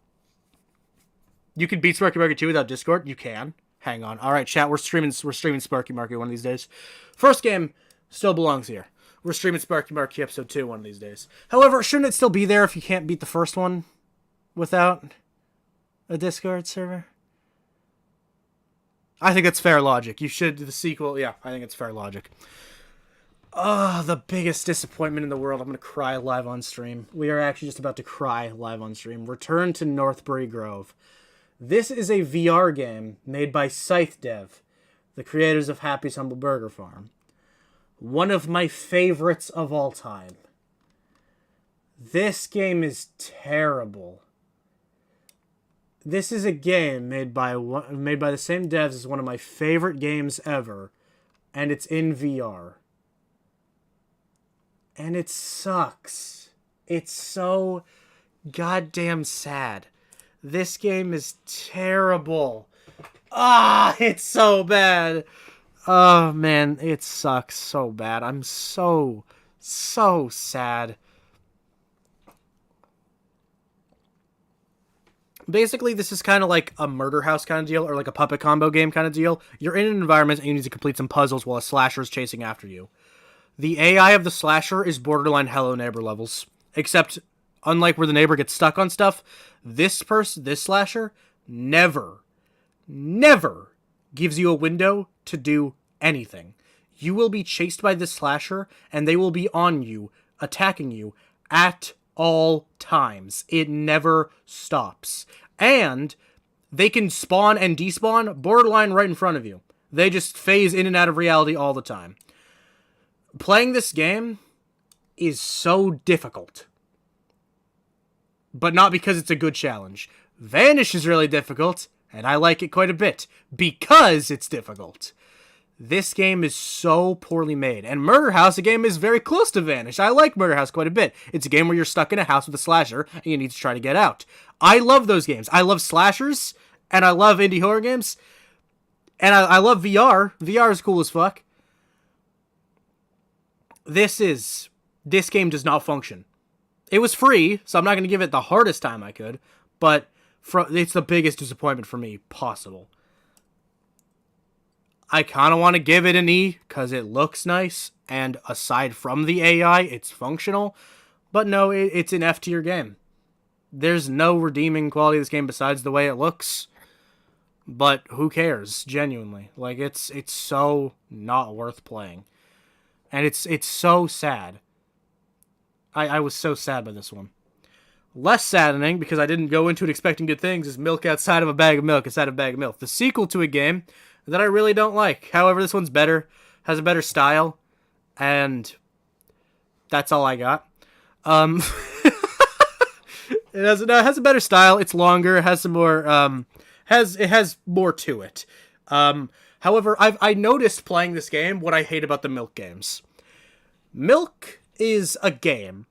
You can beat Sparky Marky 2 without Discord. You can. Hang on. All right, chat. We're streaming Sparky Marky one of these days. First game still belongs here. We're streaming Sparky Marky episode 2 one of these days. However, shouldn't it still be there if you can't beat the first one without a Discord server? I think that's fair logic. You should, the sequel, yeah, I think it's fair logic. Oh, the biggest disappointment in the world. I'm going to cry live on stream. We are actually just about to cry live on stream. Return to Northbury Grove. This is a VR game made by Scythe Dev, the creators of Happy's Humble Burger Farm. One of my favorites of all time. This game is terrible. This is a game made by the same devs as one of my favorite games ever, and it's in VR. And it sucks. It's so goddamn sad. This game is terrible. It's so bad. Oh, man, it sucks so bad. I'm so sad. Basically, this is kind of like a murder house kind of deal, or like a puppet combo game kind of deal. You're in an environment and you need to complete some puzzles while a slasher is chasing after you. The AI of the slasher is borderline Hello Neighbor levels. Except, unlike where the neighbor gets stuck on stuff, this slasher, never gives you a window to do anything. You will be chased by this slasher, and they will be on you, attacking you, at all times. It never stops. And they can spawn and despawn borderline right in front of you. They just phase in and out of reality all the time. Playing this game is so difficult. But not because it's a good challenge. Vanish is really difficult, and I like it quite a bit because it's difficult. This game is so poorly made. And Murder House, a game, is very close to Vanish. I like Murder House quite a bit. It's a game where you're stuck in a house with a slasher, and you need to try to get out. I love those games. I love slashers, and I love indie horror games, and I love VR. VR is cool as fuck. This game does not function. It was free, so I'm not going to give it the hardest time I could, but it's the biggest disappointment for me possible. I kind of want to give it an E because it looks nice, and aside from the AI, it's functional. But no, it's an F tier game. There's no redeeming quality of this game besides the way it looks. But who cares, genuinely? Like, it's so not worth playing. And it's so sad. I was so sad by this one. Less saddening, because I didn't go into it expecting good things, is Milk Outside of a Bag of Milk, Inside of a Bag of Milk. The sequel to a game that I really don't like. However, this one's better, has a better style, and that's all I got. It has a better style. It's longer. It has some more. It has more to it. However, I noticed playing this game what I hate about the Milk games. Milk is a game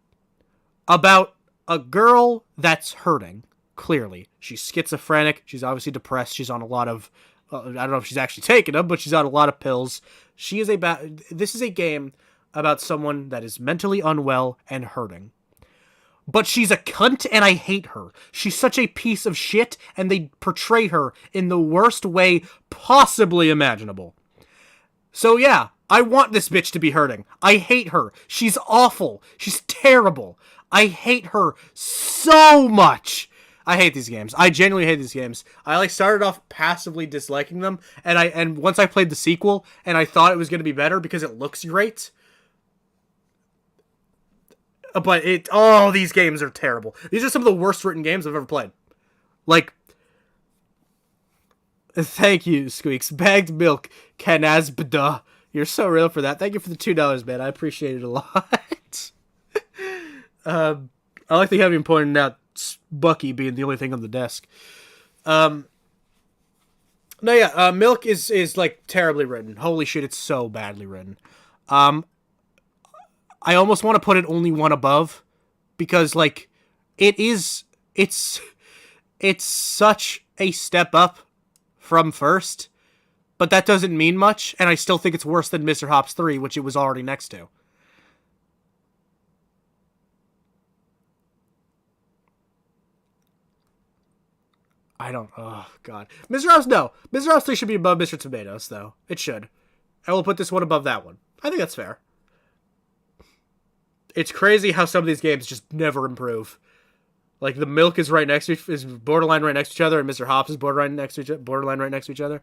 about a girl that's hurting. Clearly, she's schizophrenic. She's obviously depressed. She's on a lot of. I don't know if she's actually taken them, but she's on a lot of pills. This is a game about someone that is mentally unwell and hurting. But she's a cunt, and I hate her. She's such a piece of shit, and they portray her in the worst way possibly imaginable. So yeah, I want this bitch to be hurting. I hate her. She's awful. She's terrible. I hate her so much. I hate these games. I genuinely hate these games. I started off passively disliking them, and once I played the sequel, and I thought it was going to be better because it looks great. But these games are terrible. These are some of the worst written games I've ever played. Like, thank you, Squeaks. Bagged milk, Canasbda. You're so real for that. Thank you for the $2, man. I appreciate it a lot. I like that you haven't pointed out Bucky being the only thing on the desk. Milk is like terribly written. Holy shit, it's so badly written. I almost want to put it only one above because like it's such a step up from first, but that doesn't mean much, and I still think it's worse than Mr. Hops 3, which it was already next to. Oh, God. Mr. House, no. Mr. House 3 should be above Mr. Tomatoes, though. It should. I will put this one above that one. I think that's fair. It's crazy how some of these games just never improve. Like, the milk is is borderline right next to each other, and Mr. Hops is borderline right next to each other.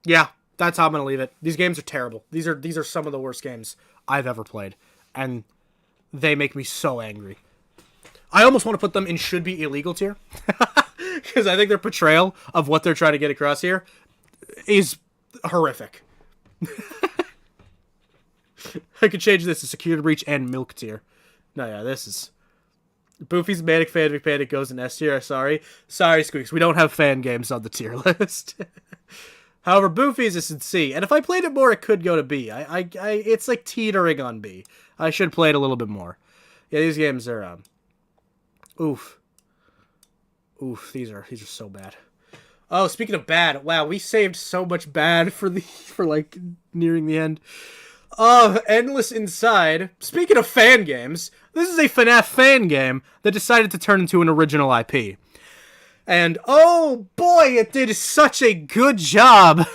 Yeah, that's how I'm gonna leave it. These games are terrible. These are some of the worst games I've ever played, and they make me so angry. I almost want to put them in should be illegal tier because I think their portrayal of what they're trying to get across here is horrific. I could change this to security breach and milk tier. No, yeah, this is Boofy's Manic Fanfic Panic goes in S tier. Sorry, Squeaks. We don't have fan games on the tier list. However, Boofy's is in C, and if I played it more, it could go to B. It's like teetering on B. I should play it a little bit more. Yeah, these games are oof. These are so bad. Oh, speaking of bad, wow, we saved so much bad for like nearing the end. Endless Inside. Speaking of fan games, this is a FNAF fan game that decided to turn into an original IP. And oh boy, it did such a good job.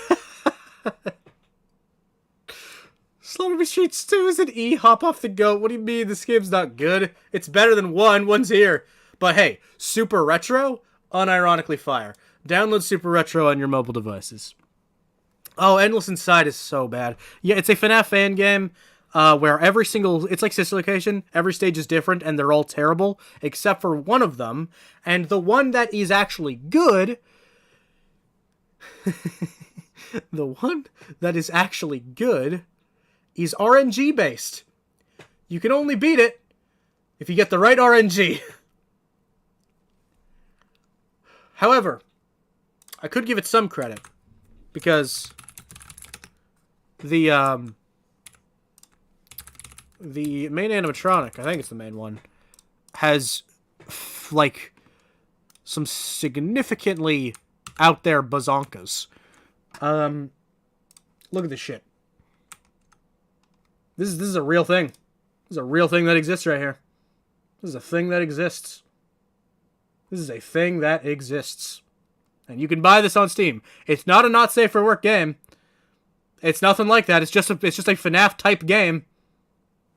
Slender Streets 2 is an E. Hop off the goat. What do you mean this game's not good? It's better than 1. 1's here. But hey, Super Retro, unironically fire. Download Super Retro on your mobile devices. Oh, Endless Inside is so bad. Yeah, it's a FNAF fan game where it's like Sister Location. Every stage is different, and they're all terrible, except for one of them. And the one that is actually good... the one that is actually good is RNG-based. You can only beat it if you get the right RNG. However, I could give it some credit, because the main animatronic, I think it's the main one, has like some significantly out there bazonkas. Look at this shit. This is a real thing. This is a real thing that exists right here. This is a thing that exists. This is a thing that exists. And you can buy this on Steam. It's not a not safe for work game. It's nothing like that. It's just a FNAF type game.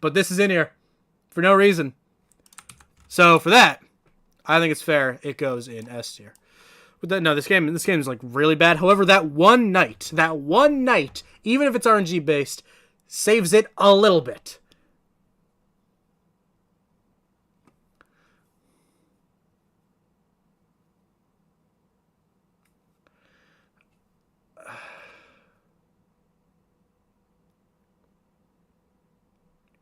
But this is in here for no reason. So for that, I think it's fair. It goes in S tier. But no, this game is like really bad. However, that one night, even if it's RNG based, saves it a little bit.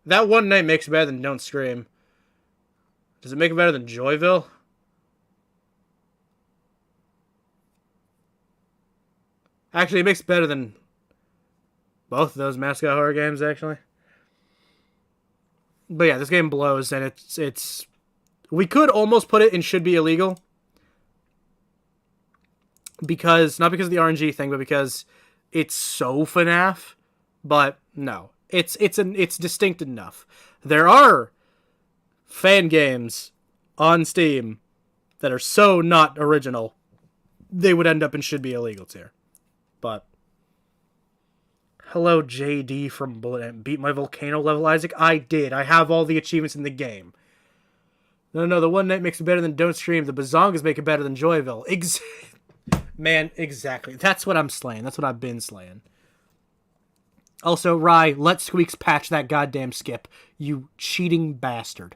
That one night makes it better than Don't Scream. Does it make it better than Joyville? Actually, it makes it better than both of those mascot horror games, actually. But yeah, this game blows, and it's... We could almost put it in should be illegal. Because... Not because of the RNG thing, but because it's so FNAF. But, no. It's distinct enough. There are fan games on Steam that are so not original, they would end up in should be illegal tier. But hello, JD from Bullet. Beat my volcano level, Isaac. I did. I have all the achievements in the game. No. The one night makes it better than Don't Scream. The bazongas make it better than Joyville. Man, exactly. That's what I'm slaying. That's what I've been slaying. Also, Rye, let Squeaks patch that goddamn skip. You cheating bastard.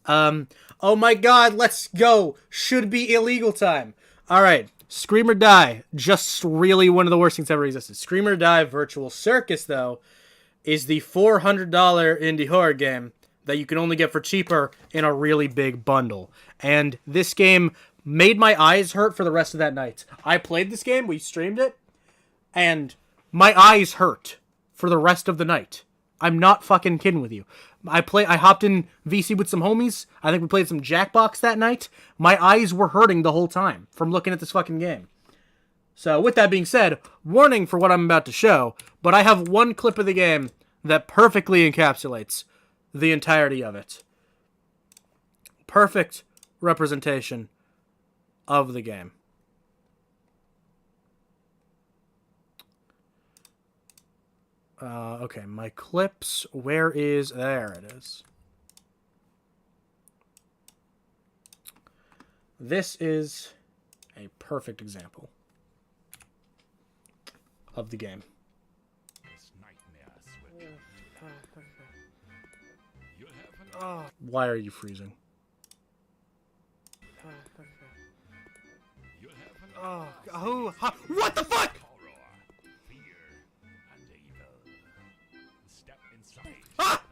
Oh my god, let's go. Should be illegal time. Alright, Scream or Die. Just really one of the worst things ever existed. Scream or Die Virtual Circus, though, is the $400 indie horror game that you can only get for cheaper in a really big bundle. And this game made my eyes hurt for the rest of that night. I played this game, we streamed it, and my eyes hurt for the rest of the night. I'm not fucking kidding with you. I hopped in VC with some homies. I think we played some Jackbox that night. My eyes were hurting the whole time from looking at this fucking game. So with that being said, warning for what I'm about to show, but I have one clip of the game that perfectly encapsulates the entirety of it. Perfect representation of the game. Okay, my clips, where is... There it is. This is a perfect example of the game. Oh, why are you freezing? Oh, what the fuck? Ah!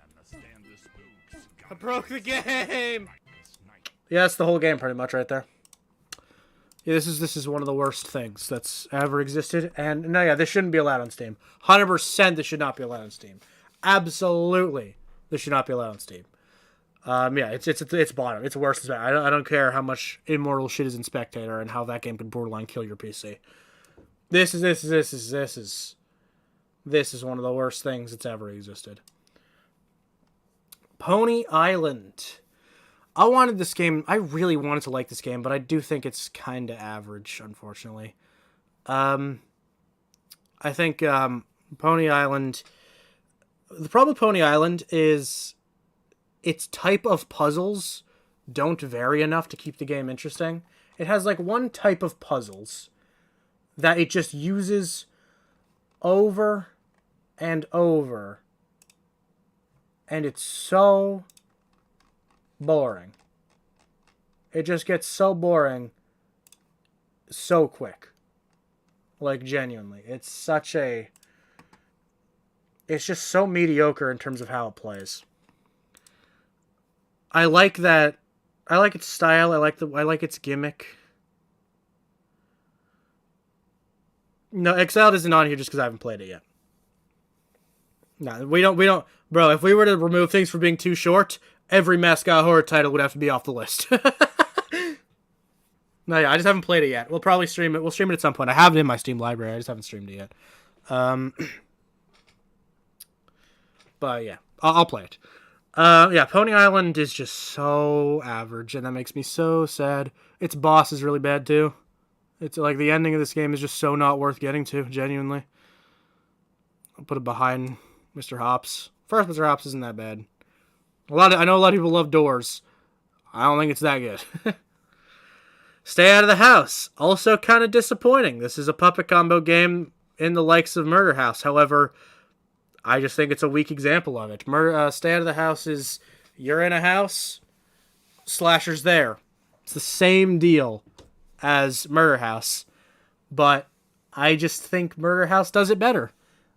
I broke the game. Yeah, that's the whole game pretty much right there. Yeah, this is one of the worst things that's ever existed, and no, yeah, this shouldn't be allowed on Steam. 100% this should not be allowed on Steam. Absolutely, this should not be allowed on Steam. Yeah, it's bottom. It's worse than that. I don't care how much immoral shit is in Spectator and how that game can borderline kill your PC. This is one of the worst things that's ever existed. Pony Island. I wanted this game. I really wanted to like this game, but I do think it's kind of average, unfortunately. I think Pony Island. The problem with Pony Island is its type of puzzles don't vary enough to keep the game interesting. It has like one type of puzzles that it just uses over and over. And it's so boring. It just gets so boring so quick. Like, genuinely. It's just so mediocre in terms of how it plays. I like that. I like its style. I like its gimmick. No, Exiled isn't on here just because I haven't played it yet. No, we don't. Bro, if we were to remove things for being too short, every mascot horror title would have to be off the list. No, yeah, I just haven't played it yet. We'll probably stream it. We'll stream it at some point. I have it in my Steam library. I just haven't streamed it yet. But yeah, I'll play it. Yeah, Pony Island is just so average, and that makes me so sad. Its boss is really bad, too. It's like the ending of this game is just so not worth getting to, genuinely. I'll put it behind Mr. Hops. First, Mr. Hops isn't that bad. I know a lot of people love Doors. I don't think it's that good. Stay Out of the House. Also kind of disappointing. This is a puppet combo game in the likes of Murder House. However, I just think it's a weak example of it. Stay Out of the House is, you're in a house, slasher's there. It's the same deal as Murder House. But I just think Murder House does it better.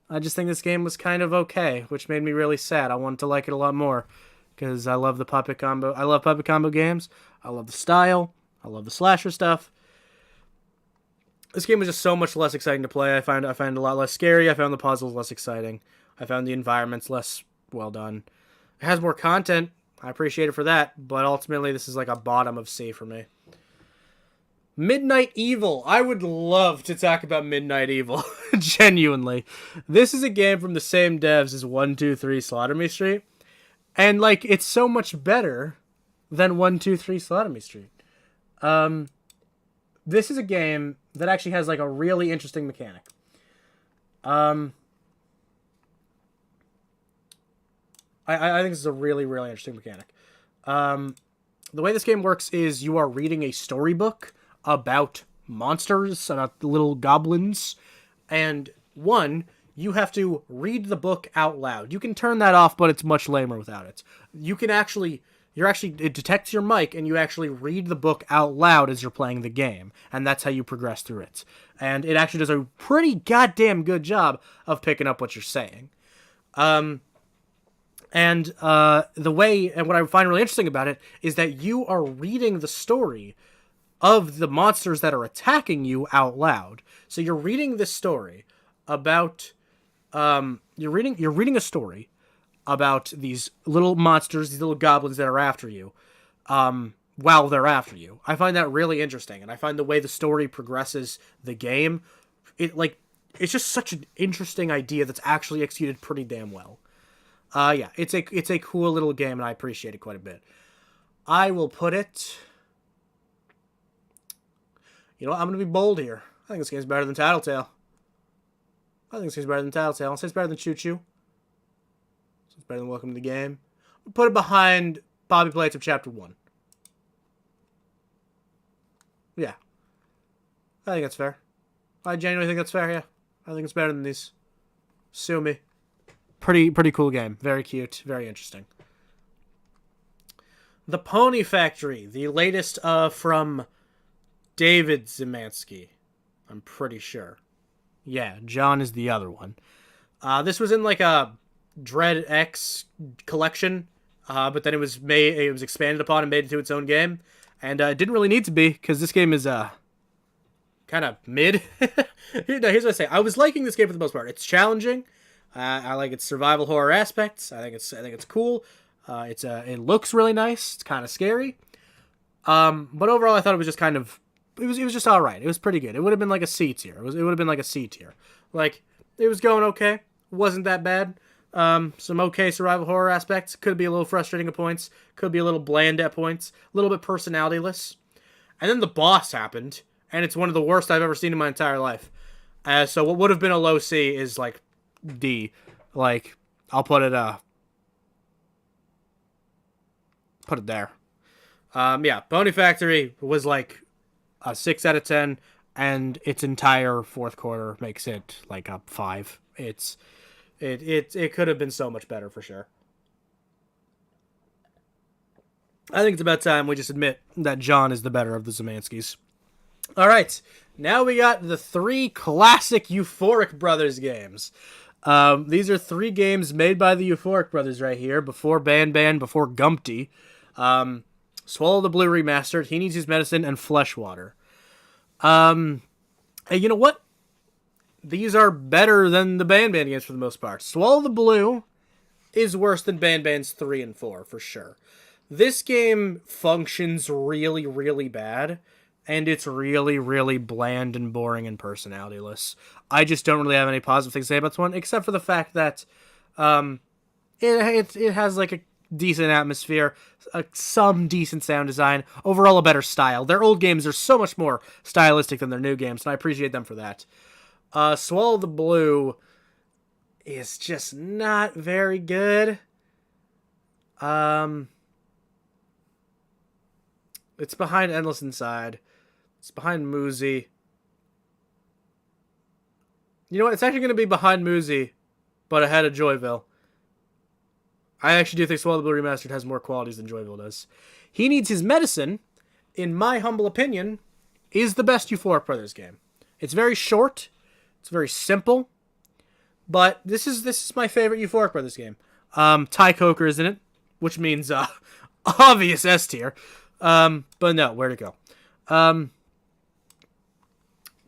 I just think this game was kind of okay, which made me really sad. I wanted to like it a lot more because I love the puppet combo. I love puppet combo games. I love the style. I love the slasher stuff. This game was just so much less exciting to play. I find it a lot less scary. I found the puzzles less exciting. I found the environments less well done. It has more content. I appreciate it for that, but ultimately this is like a bottom of C for me. Midnight Evil. I would love to talk about Midnight Evil. Genuinely. This is a game from the same devs as 123 Slaughter Me Street. And, like, it's so much better than 123 Slaughter Me Street. This is a game that actually has, like, a really interesting mechanic. I think this is a really, really interesting mechanic. The way this game works is you are reading a storybook about monsters, about little goblins, and one, you have to read the book out loud. You can turn that off, but it's much lamer without it. You can actually, it detects your mic, and you actually read the book out loud as you're playing the game, and that's how you progress through it. And it actually does a pretty goddamn good job of picking up what you're saying. And what I find really interesting about it is that you are reading the story of the monsters that are attacking you out loud. So you're reading this story about, you're reading a story about these little monsters, these little goblins that are after you, while they're after you. I find that really interesting, and I find the way the story progresses the game, it's just such an interesting idea that's actually executed pretty damn well. Yeah, it's a cool little game, and I appreciate it quite a bit. I will put it... You know what? I'm going to be bold here. I think this game's better than Tattletale. I'll say it's better than Choo Choo. It's better than Welcome to the Game. I'll put it behind Bobby Playtime Chapter 1. Yeah. I think that's fair. I genuinely think that's fair, yeah. I think it's better than these. Sue me. Pretty cool game. Very cute. Very interesting. The Pony Factory. The latest from David Zimansky. I'm pretty sure. Yeah, John is the other one. This was in like a Dread X collection, but then it was expanded upon and made into its own game. And it didn't really need to be, because this game is kind of mid. Here's what I say. I was liking this game for the most part. It's challenging. I like its survival horror aspects. I think it's cool. It looks really nice. It's kind of scary. But overall, I thought it was just kind of, it was just all right. It was pretty good. It would have been like a C tier. It would have been like a C tier. Like, it was going okay. Wasn't that bad. Some okay survival horror aspects. Could be a little frustrating at points. Could be a little bland at points. A little bit personalityless. And then the boss happened, and it's one of the worst I've ever seen in my entire life. So what would have been a low C is like D. Like, I'll put it there. Yeah, Pony Factory was like a 6 out of 10, and its entire fourth quarter makes it like a 5. It could have been so much better for sure. I think it's about time we just admit that John is the better of the Zemanskis. All right, now we got the 3 classic Euphoric Brothers games. These are 3 games made by the Euphoric Brothers right here, before Ban, before Gumpty. Swallow the Blue Remastered, He Needs His Medicine, and Fleshwater. Hey, you know what? These are better than the Ban games for the most part. Swallow the Blue is worse than Ban's 3 and 4, for sure. This game functions really, really bad, and it's really, really bland and boring and personalityless. I just don't really have any positive things to say about this one, except for the fact that it has like a decent atmosphere, some decent sound design, overall a better style. Their old games are so much more stylistic than their new games, and I appreciate them for that. Swallow the Blue is just not very good. It's behind Endless Inside. It's behind Moozy. You know what? It's actually going to be behind Moozy, but ahead of Joyville. I actually do think Swallow the Blue Remastered has more qualities than Joyville does. He Needs His Medicine, in my humble opinion, is the best Euphoric Brothers game. It's very short. It's very simple. But this is my favorite Euphoric Brothers game. Ty Coker is in it, which means obvious S tier. But no, where'd it go?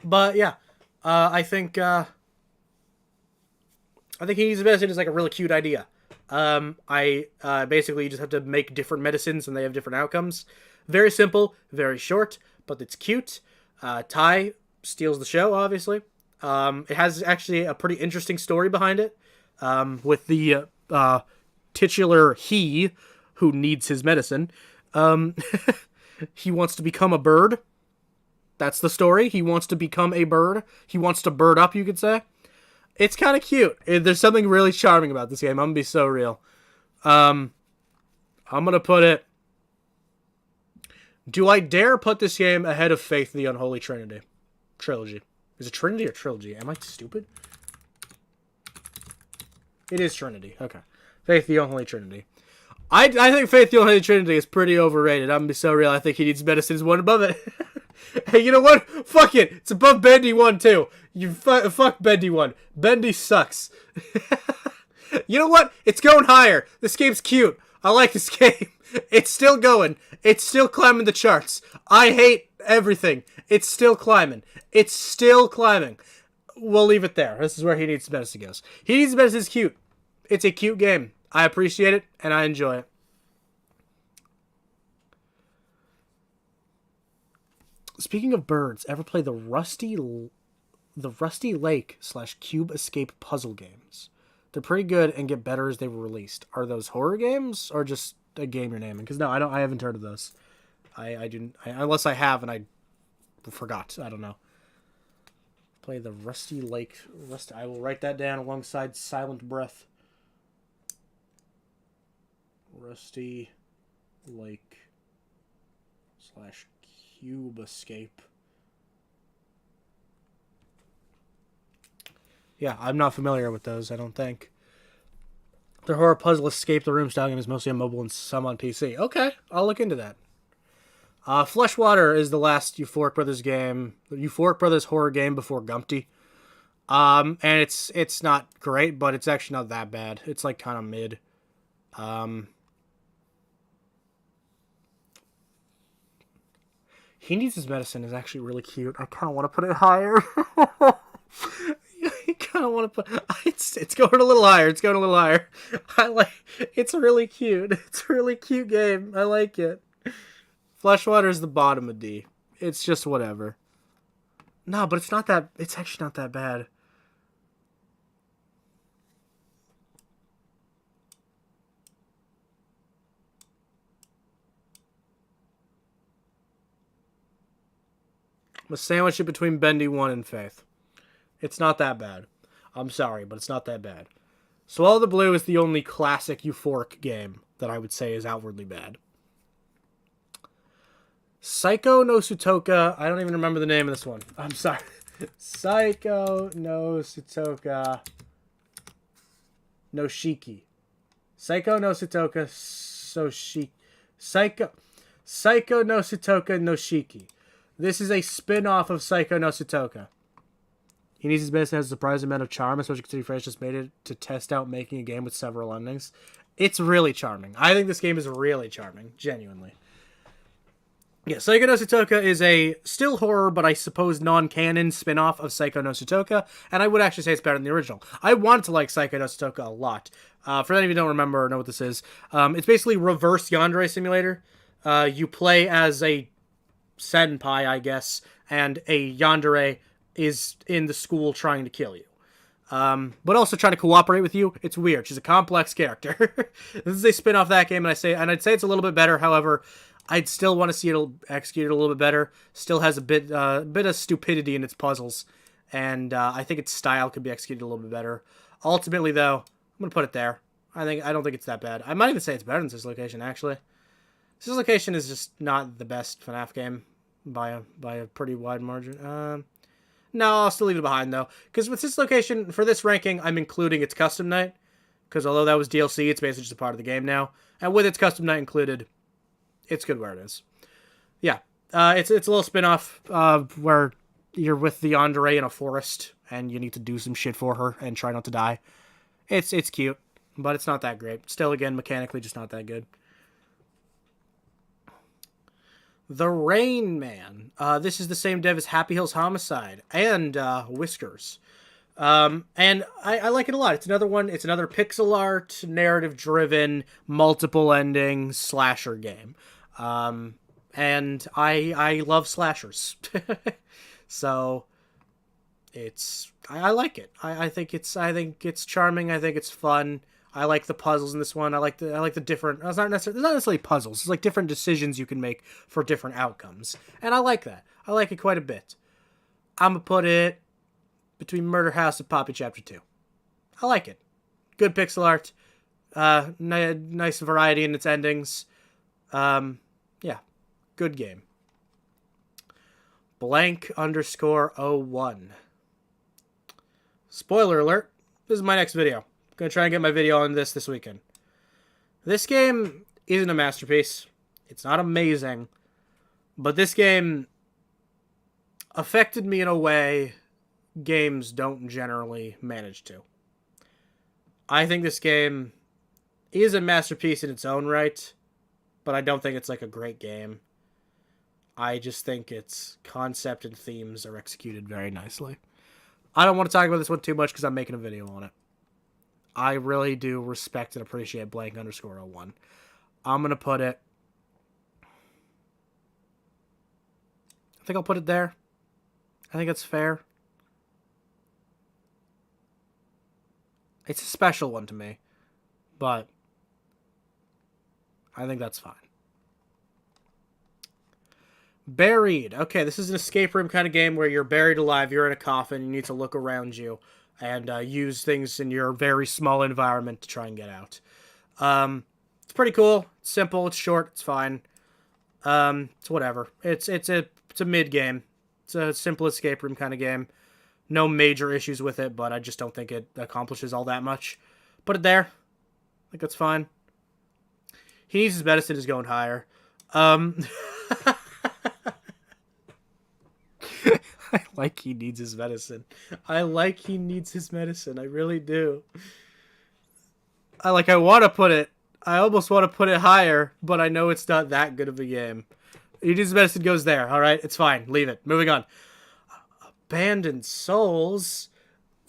But yeah, I think He Needs His Medicine is like a really cute idea. Basically you just have to make different medicines and they have different outcomes. Very simple, very short, but it's cute. Ty steals the show, obviously. It has actually a pretty interesting story behind it, with the titular he who needs his medicine. He wants to become a bird. That's the story. He wants to become a bird. He wants to bird up, you could say. It's kind of cute. There's something really charming about this game. I'm going to be so real. I'm going to put it... Do I dare put this game ahead of Faith in the Unholy Trinity? Trilogy. Is it Trinity or Trilogy? Am I stupid? It is Trinity. Okay. Faith the Unholy Trinity. I think Faith the Unholy Trinity is pretty overrated. I'm gonna be so real. I think he needs Medicine's one above it. Hey, you know what? Fuck it. It's above Bendy 1, too. Fuck Bendy 1. Bendy sucks. You know what? It's going higher. This game's cute. I like this game. It's still going. It's still climbing the charts. I hate everything. It's still climbing. It's still climbing. We'll leave it there. This is where He Needs Medicine goes. He Needs Medicine is cute. It's a cute game. I appreciate it, and I enjoy it. Speaking of birds, ever play the Rusty Lake / Cube Escape puzzle games? They're pretty good and get better as they were released. Are those horror games or just a game you're naming? Because no, I haven't heard of those. I didn't, unless I have and I forgot. I don't know. Play the Rusty Lake. I will write that down alongside Silent Breath. Rusty Lake / Cube Escape. Yeah, I'm not familiar with those, I don't think. The horror puzzle escape the room style game is mostly on mobile and some on PC. Okay, I'll look into that. Fleshwater is the last Euphoric Brothers game. The Euphoric Brothers horror game before Gumpty. And it's not great, but it's actually not that bad. It's like kind of mid. He Needs His Medicine is actually really cute. I kind of want to put it higher. I kind of want to put it's going a little higher. It's going a little higher. It's really cute. It's a really cute game. I like it. Fleshwater is the bottom of D. It's just whatever. No, but it's actually not that bad. I'm gonna sandwich it between Bendy 1 and Faith. It's not that bad. I'm sorry, but it's not that bad. Swallow the Blue is the only classic Euphoric game that I would say is outwardly bad. Psycho no Sutoka. I don't even remember the name of this one. I'm sorry. Psycho no Sutoka no Shiki. Psycho no Sutoka so Shiki. Psycho no Sutoka no Shiki. This is a spin-off of Psycho no Sutoka. He Needs His Medicine has a surprising amount of charm, especially considering Fresh just made it to test out making a game with several endings. It's really charming. I think this game is really charming, genuinely. Yeah, Psycho no Sutoka is a still horror, but I suppose non-canon spin-off of Psycho no Sutoka, and I would actually say it's better than the original. I want to like Psycho no Sutoka a lot. For any of you who don't remember or know what this is, it's basically reverse yandere simulator. You play as a senpai, I guess, and a yandere is in the school trying to kill you. But also trying to cooperate with you. It's weird. She's a complex character. This is a spin-off of that game, and I'd say it's a little bit better. However, I'd still want to see it executed a little bit better. Still has a bit of stupidity in its puzzles, and I think its style could be executed a little bit better. Ultimately, though, I'm gonna put it there. I don't think it's that bad. I might even say it's better than Dislocation, actually. Dislocation is just not the best FNAF game by a pretty wide margin. No, I'll still leave it behind, though. Because with Dislocation, for this ranking, I'm including its custom night. Because although that was DLC, it's basically just a part of the game now. And with its custom night included, it's good where it is. Yeah. It's a little spin-off where you're with the yandere in a forest, and you need to do some shit for her and try not to die. It's cute, but it's not that great. Still, again, mechanically just not that good. The Rain Man. This is the same dev as Happy Hills Homicide and Whiskers. And I like it a lot. It's another one. It's another pixel art, narrative-driven, multiple ending slasher game. And I love slashers. So I like it. I think it's charming. I think it's fun. I like the puzzles in this one. I like the different. It's not necessarily puzzles. It's like different decisions you can make for different outcomes, and I like that. I like it quite a bit. I'm gonna put it between Murder House and Poppy Chapter 2. I like it. Good pixel art. Nice variety in its endings. Yeah, good game. Blank_01. Spoiler alert. This is my next video. Gonna try and get my video on this weekend. This game isn't a masterpiece. It's not amazing. But this game affected me in a way games don't generally manage to. I think this game is a masterpiece in its own right, but I don't think it's like a great game. I just think its concept and themes are executed very nicely. I don't want to talk about this one too much because I'm making a video on it. I really do respect and appreciate blank_01. I'm going to put it... I think I'll put it there. I think it's fair. It's a special one to me, but I think that's fine. Buried. Okay, this is an escape room kind of game where you're buried alive, you're in a coffin, you need to look around you and use things in your very small environment to try and get out. It's pretty cool. It's simple, it's short, it's fine. It's whatever. It's a mid game. It's a simple escape room kind of game. No major issues with it, but I just don't think it accomplishes all that much. Put it there. I think that's fine. He needs his medicine is going higher. I like he needs his medicine. I like he needs his medicine. I really do. I want to put it... I almost want to put it higher, but I know it's not that good of a game. He needs his medicine goes there, alright? It's fine. Leave it. Moving on. Abandoned Souls.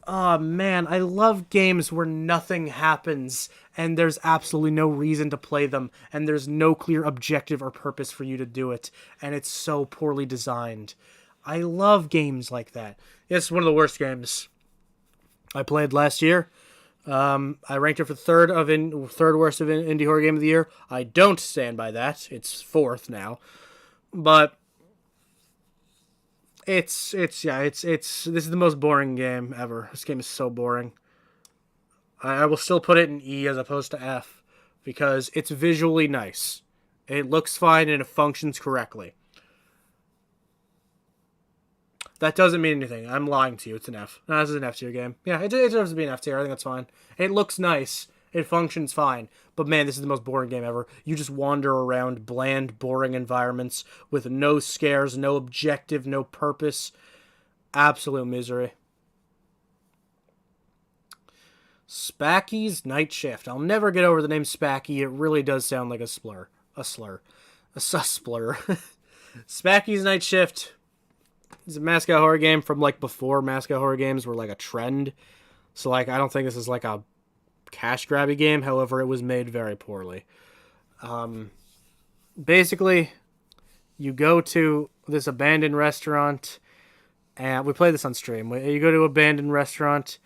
Oh, man. I love games where nothing happens, and there's absolutely no reason to play them, and there's no clear objective or purpose for you to do it, and it's so poorly designed. I love games like that. It's one of the worst games I played last year. I ranked it for third worst of indie horror game of the year. I don't stand by that. It's fourth now, but this is the most boring game ever. This game is so boring. I will still put it in E as opposed to F because it's visually nice. It looks fine and it functions correctly. That doesn't mean anything. I'm lying to you. It's an F. No, this is an F tier game. Yeah, it deserves to be an F tier. I think that's fine. It looks nice. It functions fine. But man, this is the most boring game ever. You just wander around bland, boring environments with no scares, no objective, no purpose. Absolute misery. Spacky's Night Shift. I'll never get over the name Spacky. It really does sound like a slur. A susplur. Spacky's Night Shift. It's a mascot horror game from like before mascot horror games were like a trend. So like I don't think this is like a cash grabby game. However, it was made very poorly. Basically, you go to this abandoned restaurant, and we play this on stream. You go to an abandoned restaurant,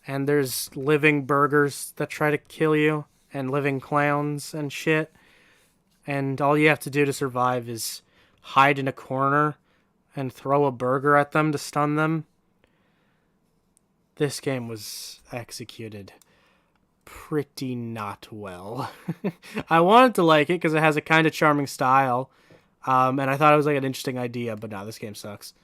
and there's living burgers that try to kill you, and living clowns and shit. And all you have to do to survive is hide in a corner and throw a burger at them to stun them. This game was executed pretty not well. I wanted to like it because it has a kind of charming style, and I thought it was like an interesting idea, but no, this game sucks.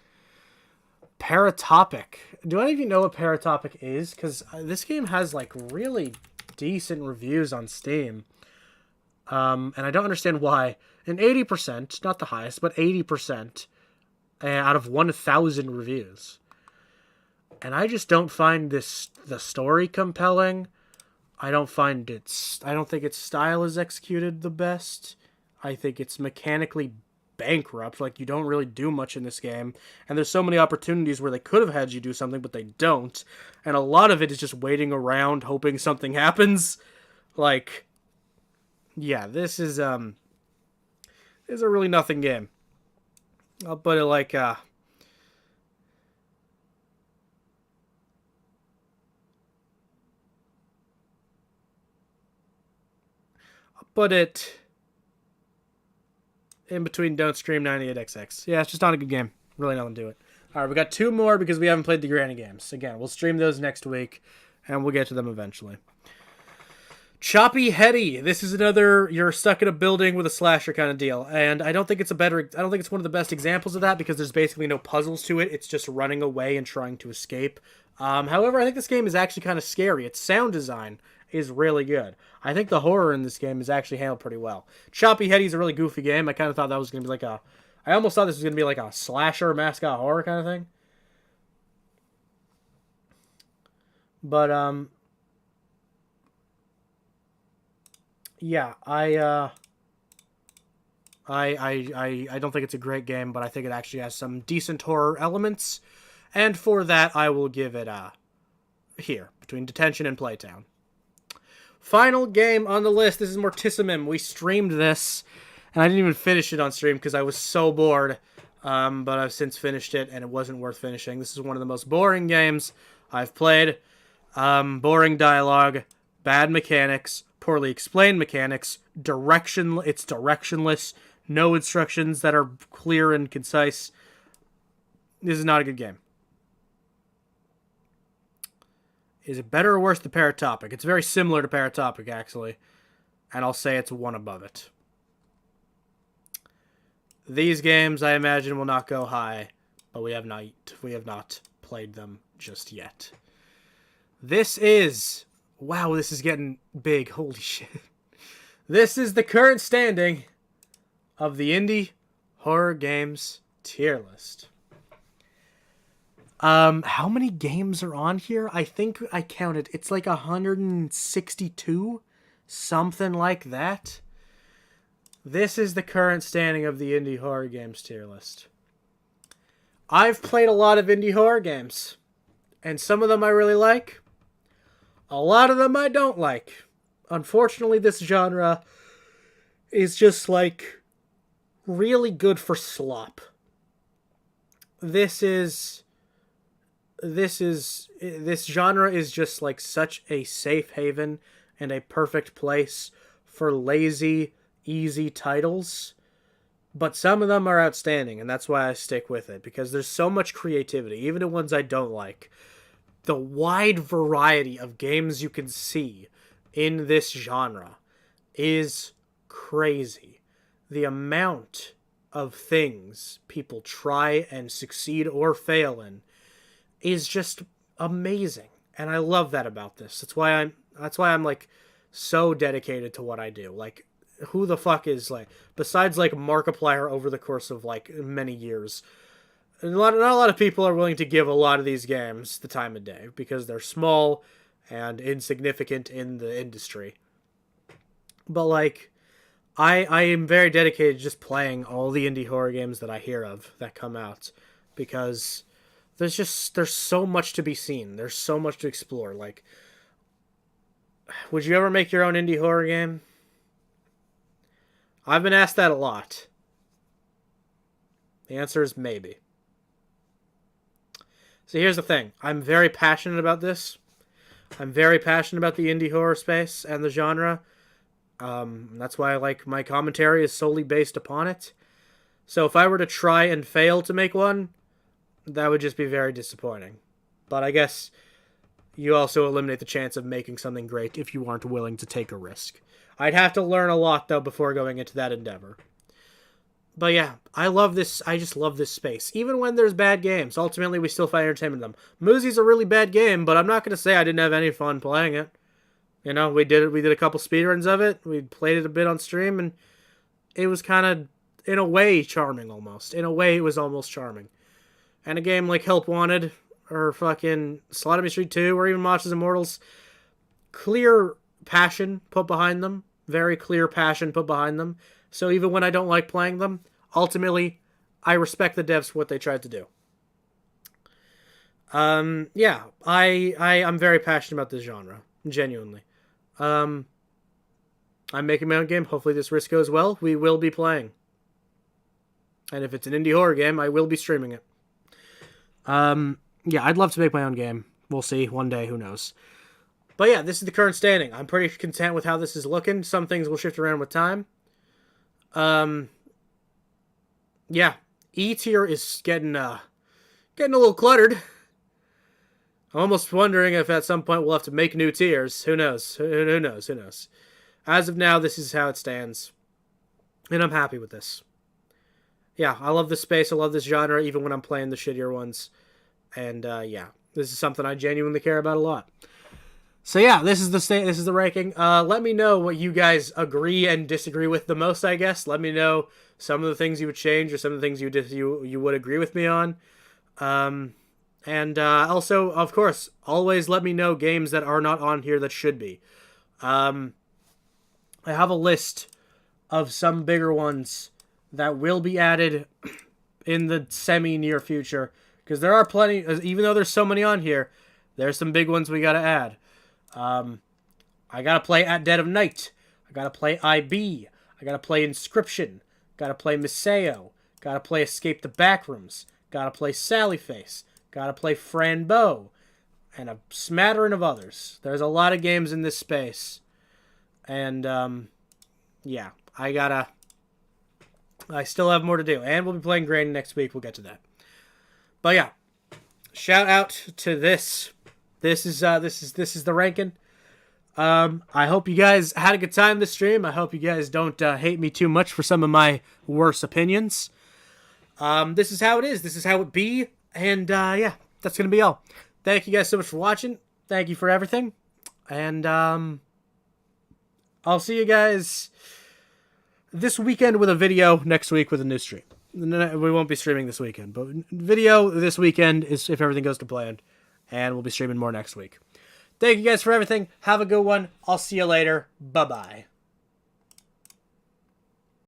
Paratopic. Do any of you know what Paratopic is? Because this game has like really decent reviews on Steam, and I don't understand why. And 80%, not the highest, but 80%, out of 1,000 reviews. And I just don't find the story compelling. I don't think its style is executed the best. I think it's mechanically bankrupt. Like, you don't really do much in this game. And there's so many opportunities where they could have had you do something, but they don't. And a lot of it is just waiting around, hoping something happens. Like, yeah, this is a really nothing game. I'll put it like, I'll put it in between Don't Scream 98XX. Yeah, it's just not a good game. Really nothing to it. Alright, we got two more because we haven't played the Granny games. Again, we'll stream those next week, and we'll get to them eventually. Choppy Heady. This is another you're stuck in a building with a slasher kind of deal, and I don't think it's one of the best examples of that because there's basically no puzzles to it. It's just running away and trying to escape. However, I think this game is actually kind of scary. Its sound design is really good. I think the horror in this game is actually handled pretty well. Choppy Heady is a really goofy game. I kind of thought that was going to be like a... I almost thought this was going to be like a slasher mascot horror kind of thing. But, yeah, I don't think it's a great game, but I think it actually has some decent horror elements. And for that, I will give it here, between Detention and Playtime. Final game on the list. This is Mortissimum. We streamed this, and I didn't even finish it on stream because I was so bored. But I've since finished it, and it wasn't worth finishing. This is one of the most boring games I've played. Boring dialogue, bad mechanics, poorly explained mechanics, it's directionless, no instructions that are clear and concise. This is not a good game. Is it better or worse than Paratopic? It's very similar to Paratopic, actually. And I'll say it's one above it. These games, I imagine, will not go high, but we have not played them just yet. This is... Wow, this is getting big. Holy shit. This is the current standing of the Indie Horror Games tier list. How many games are on here? I think I counted. It's like 162? Something like that. This is the current standing of the Indie Horror Games tier list. I've played a lot of indie horror games. And some of them I really like. A lot of them I don't like. Unfortunately, this genre is just, like, really good for slop. This genre is just, like, such a safe haven and a perfect place for lazy, easy titles. But some of them are outstanding, and that's why I stick with it, because there's so much creativity, even the ones I don't like. The wide variety of games you can see in this genre is crazy. The amount of things people try and succeed or fail in is just amazing. And I love that about this. That's why I'm like so dedicated to what I do. Like, who the fuck is, like, besides like Markiplier over the course of like many years, not a lot of people are willing to give a lot of these games the time of day because they're small and insignificant in the industry. But, like, I am very dedicated to just playing all the indie horror games that I hear of that come out because there's so much to be seen. There's so much to explore. Like, would you ever make your own indie horror game? I've been asked that a lot. The answer is maybe. So here's the thing. I'm very passionate about this. I'm very passionate about the indie horror space and the genre. That's why my commentary is solely based upon it. So if I were to try and fail to make one, that would just be very disappointing. But I guess you also eliminate the chance of making something great if you aren't willing to take a risk. I'd have to learn a lot, though, before going into that endeavor. But yeah, I love this. I just love this space. Even when there's bad games, ultimately we still find entertainment in them. Moosey's a really bad game, but I'm not going to say I didn't have any fun playing it. You know, we did a couple speedruns of it. We played it a bit on stream, and it was kind of, in a way, charming almost. In a way, it was almost charming. And a game like Help Wanted, or fucking Slaughter Street 2, or even Monsters Immortals, clear passion put behind them. Very clear passion put behind them. So even when I don't like playing them, ultimately, I respect the devs for what they tried to do. Yeah, I'm very passionate about this genre. Genuinely. I'm making my own game. Hopefully this risk goes well. We will be playing. And if it's an indie horror game, I will be streaming it. Yeah, I'd love to make my own game. We'll see. One day, who knows. But yeah, this is the current standing. I'm pretty content with how this is looking. Some things will shift around with time. Yeah, E tier is getting a little cluttered. I'm almost wondering if at some point we'll have to make new tiers. Who knows? Who knows? Who knows? As of now, this is how it stands. And I'm happy with this. Yeah, I love this space. I love this genre, even when I'm playing the shittier ones. And, yeah, this is something I genuinely care about a lot. So, yeah, this is the ranking. Let me know what you guys agree and disagree with the most, I guess. Let me know some of the things you would change or some of the things you would agree with me on. And also, of course, always let me know games that are not on here that should be. I have a list of some bigger ones that will be added in the semi-near future. Because there are plenty, even though there's so many on here, there's some big ones we gotta add. I gotta play At Dead of Night. I gotta play IB. I gotta play Inscription. Gotta play Miseo. Gotta play Escape the Backrooms. Gotta play Sallyface. Gotta play Fran Bow. And a smattering of others. There's a lot of games in this space. And, yeah, I still have more to do. And we'll be playing Granny next week. We'll get to that. But yeah, shout out to this. This is the ranking. I hope you guys had a good time this stream. I hope you guys don't hate me too much for some of my worse opinions. This is how it is. This is how it be. And yeah, that's gonna be all. Thank you guys so much for watching. Thank you for everything. And I'll see you guys this weekend with a video, next week with a new stream. We won't be streaming this weekend, but video this weekend is if everything goes to plan, and we'll be streaming more next week. Thank you guys for everything. Have a good one. I'll see you later. Bye-bye.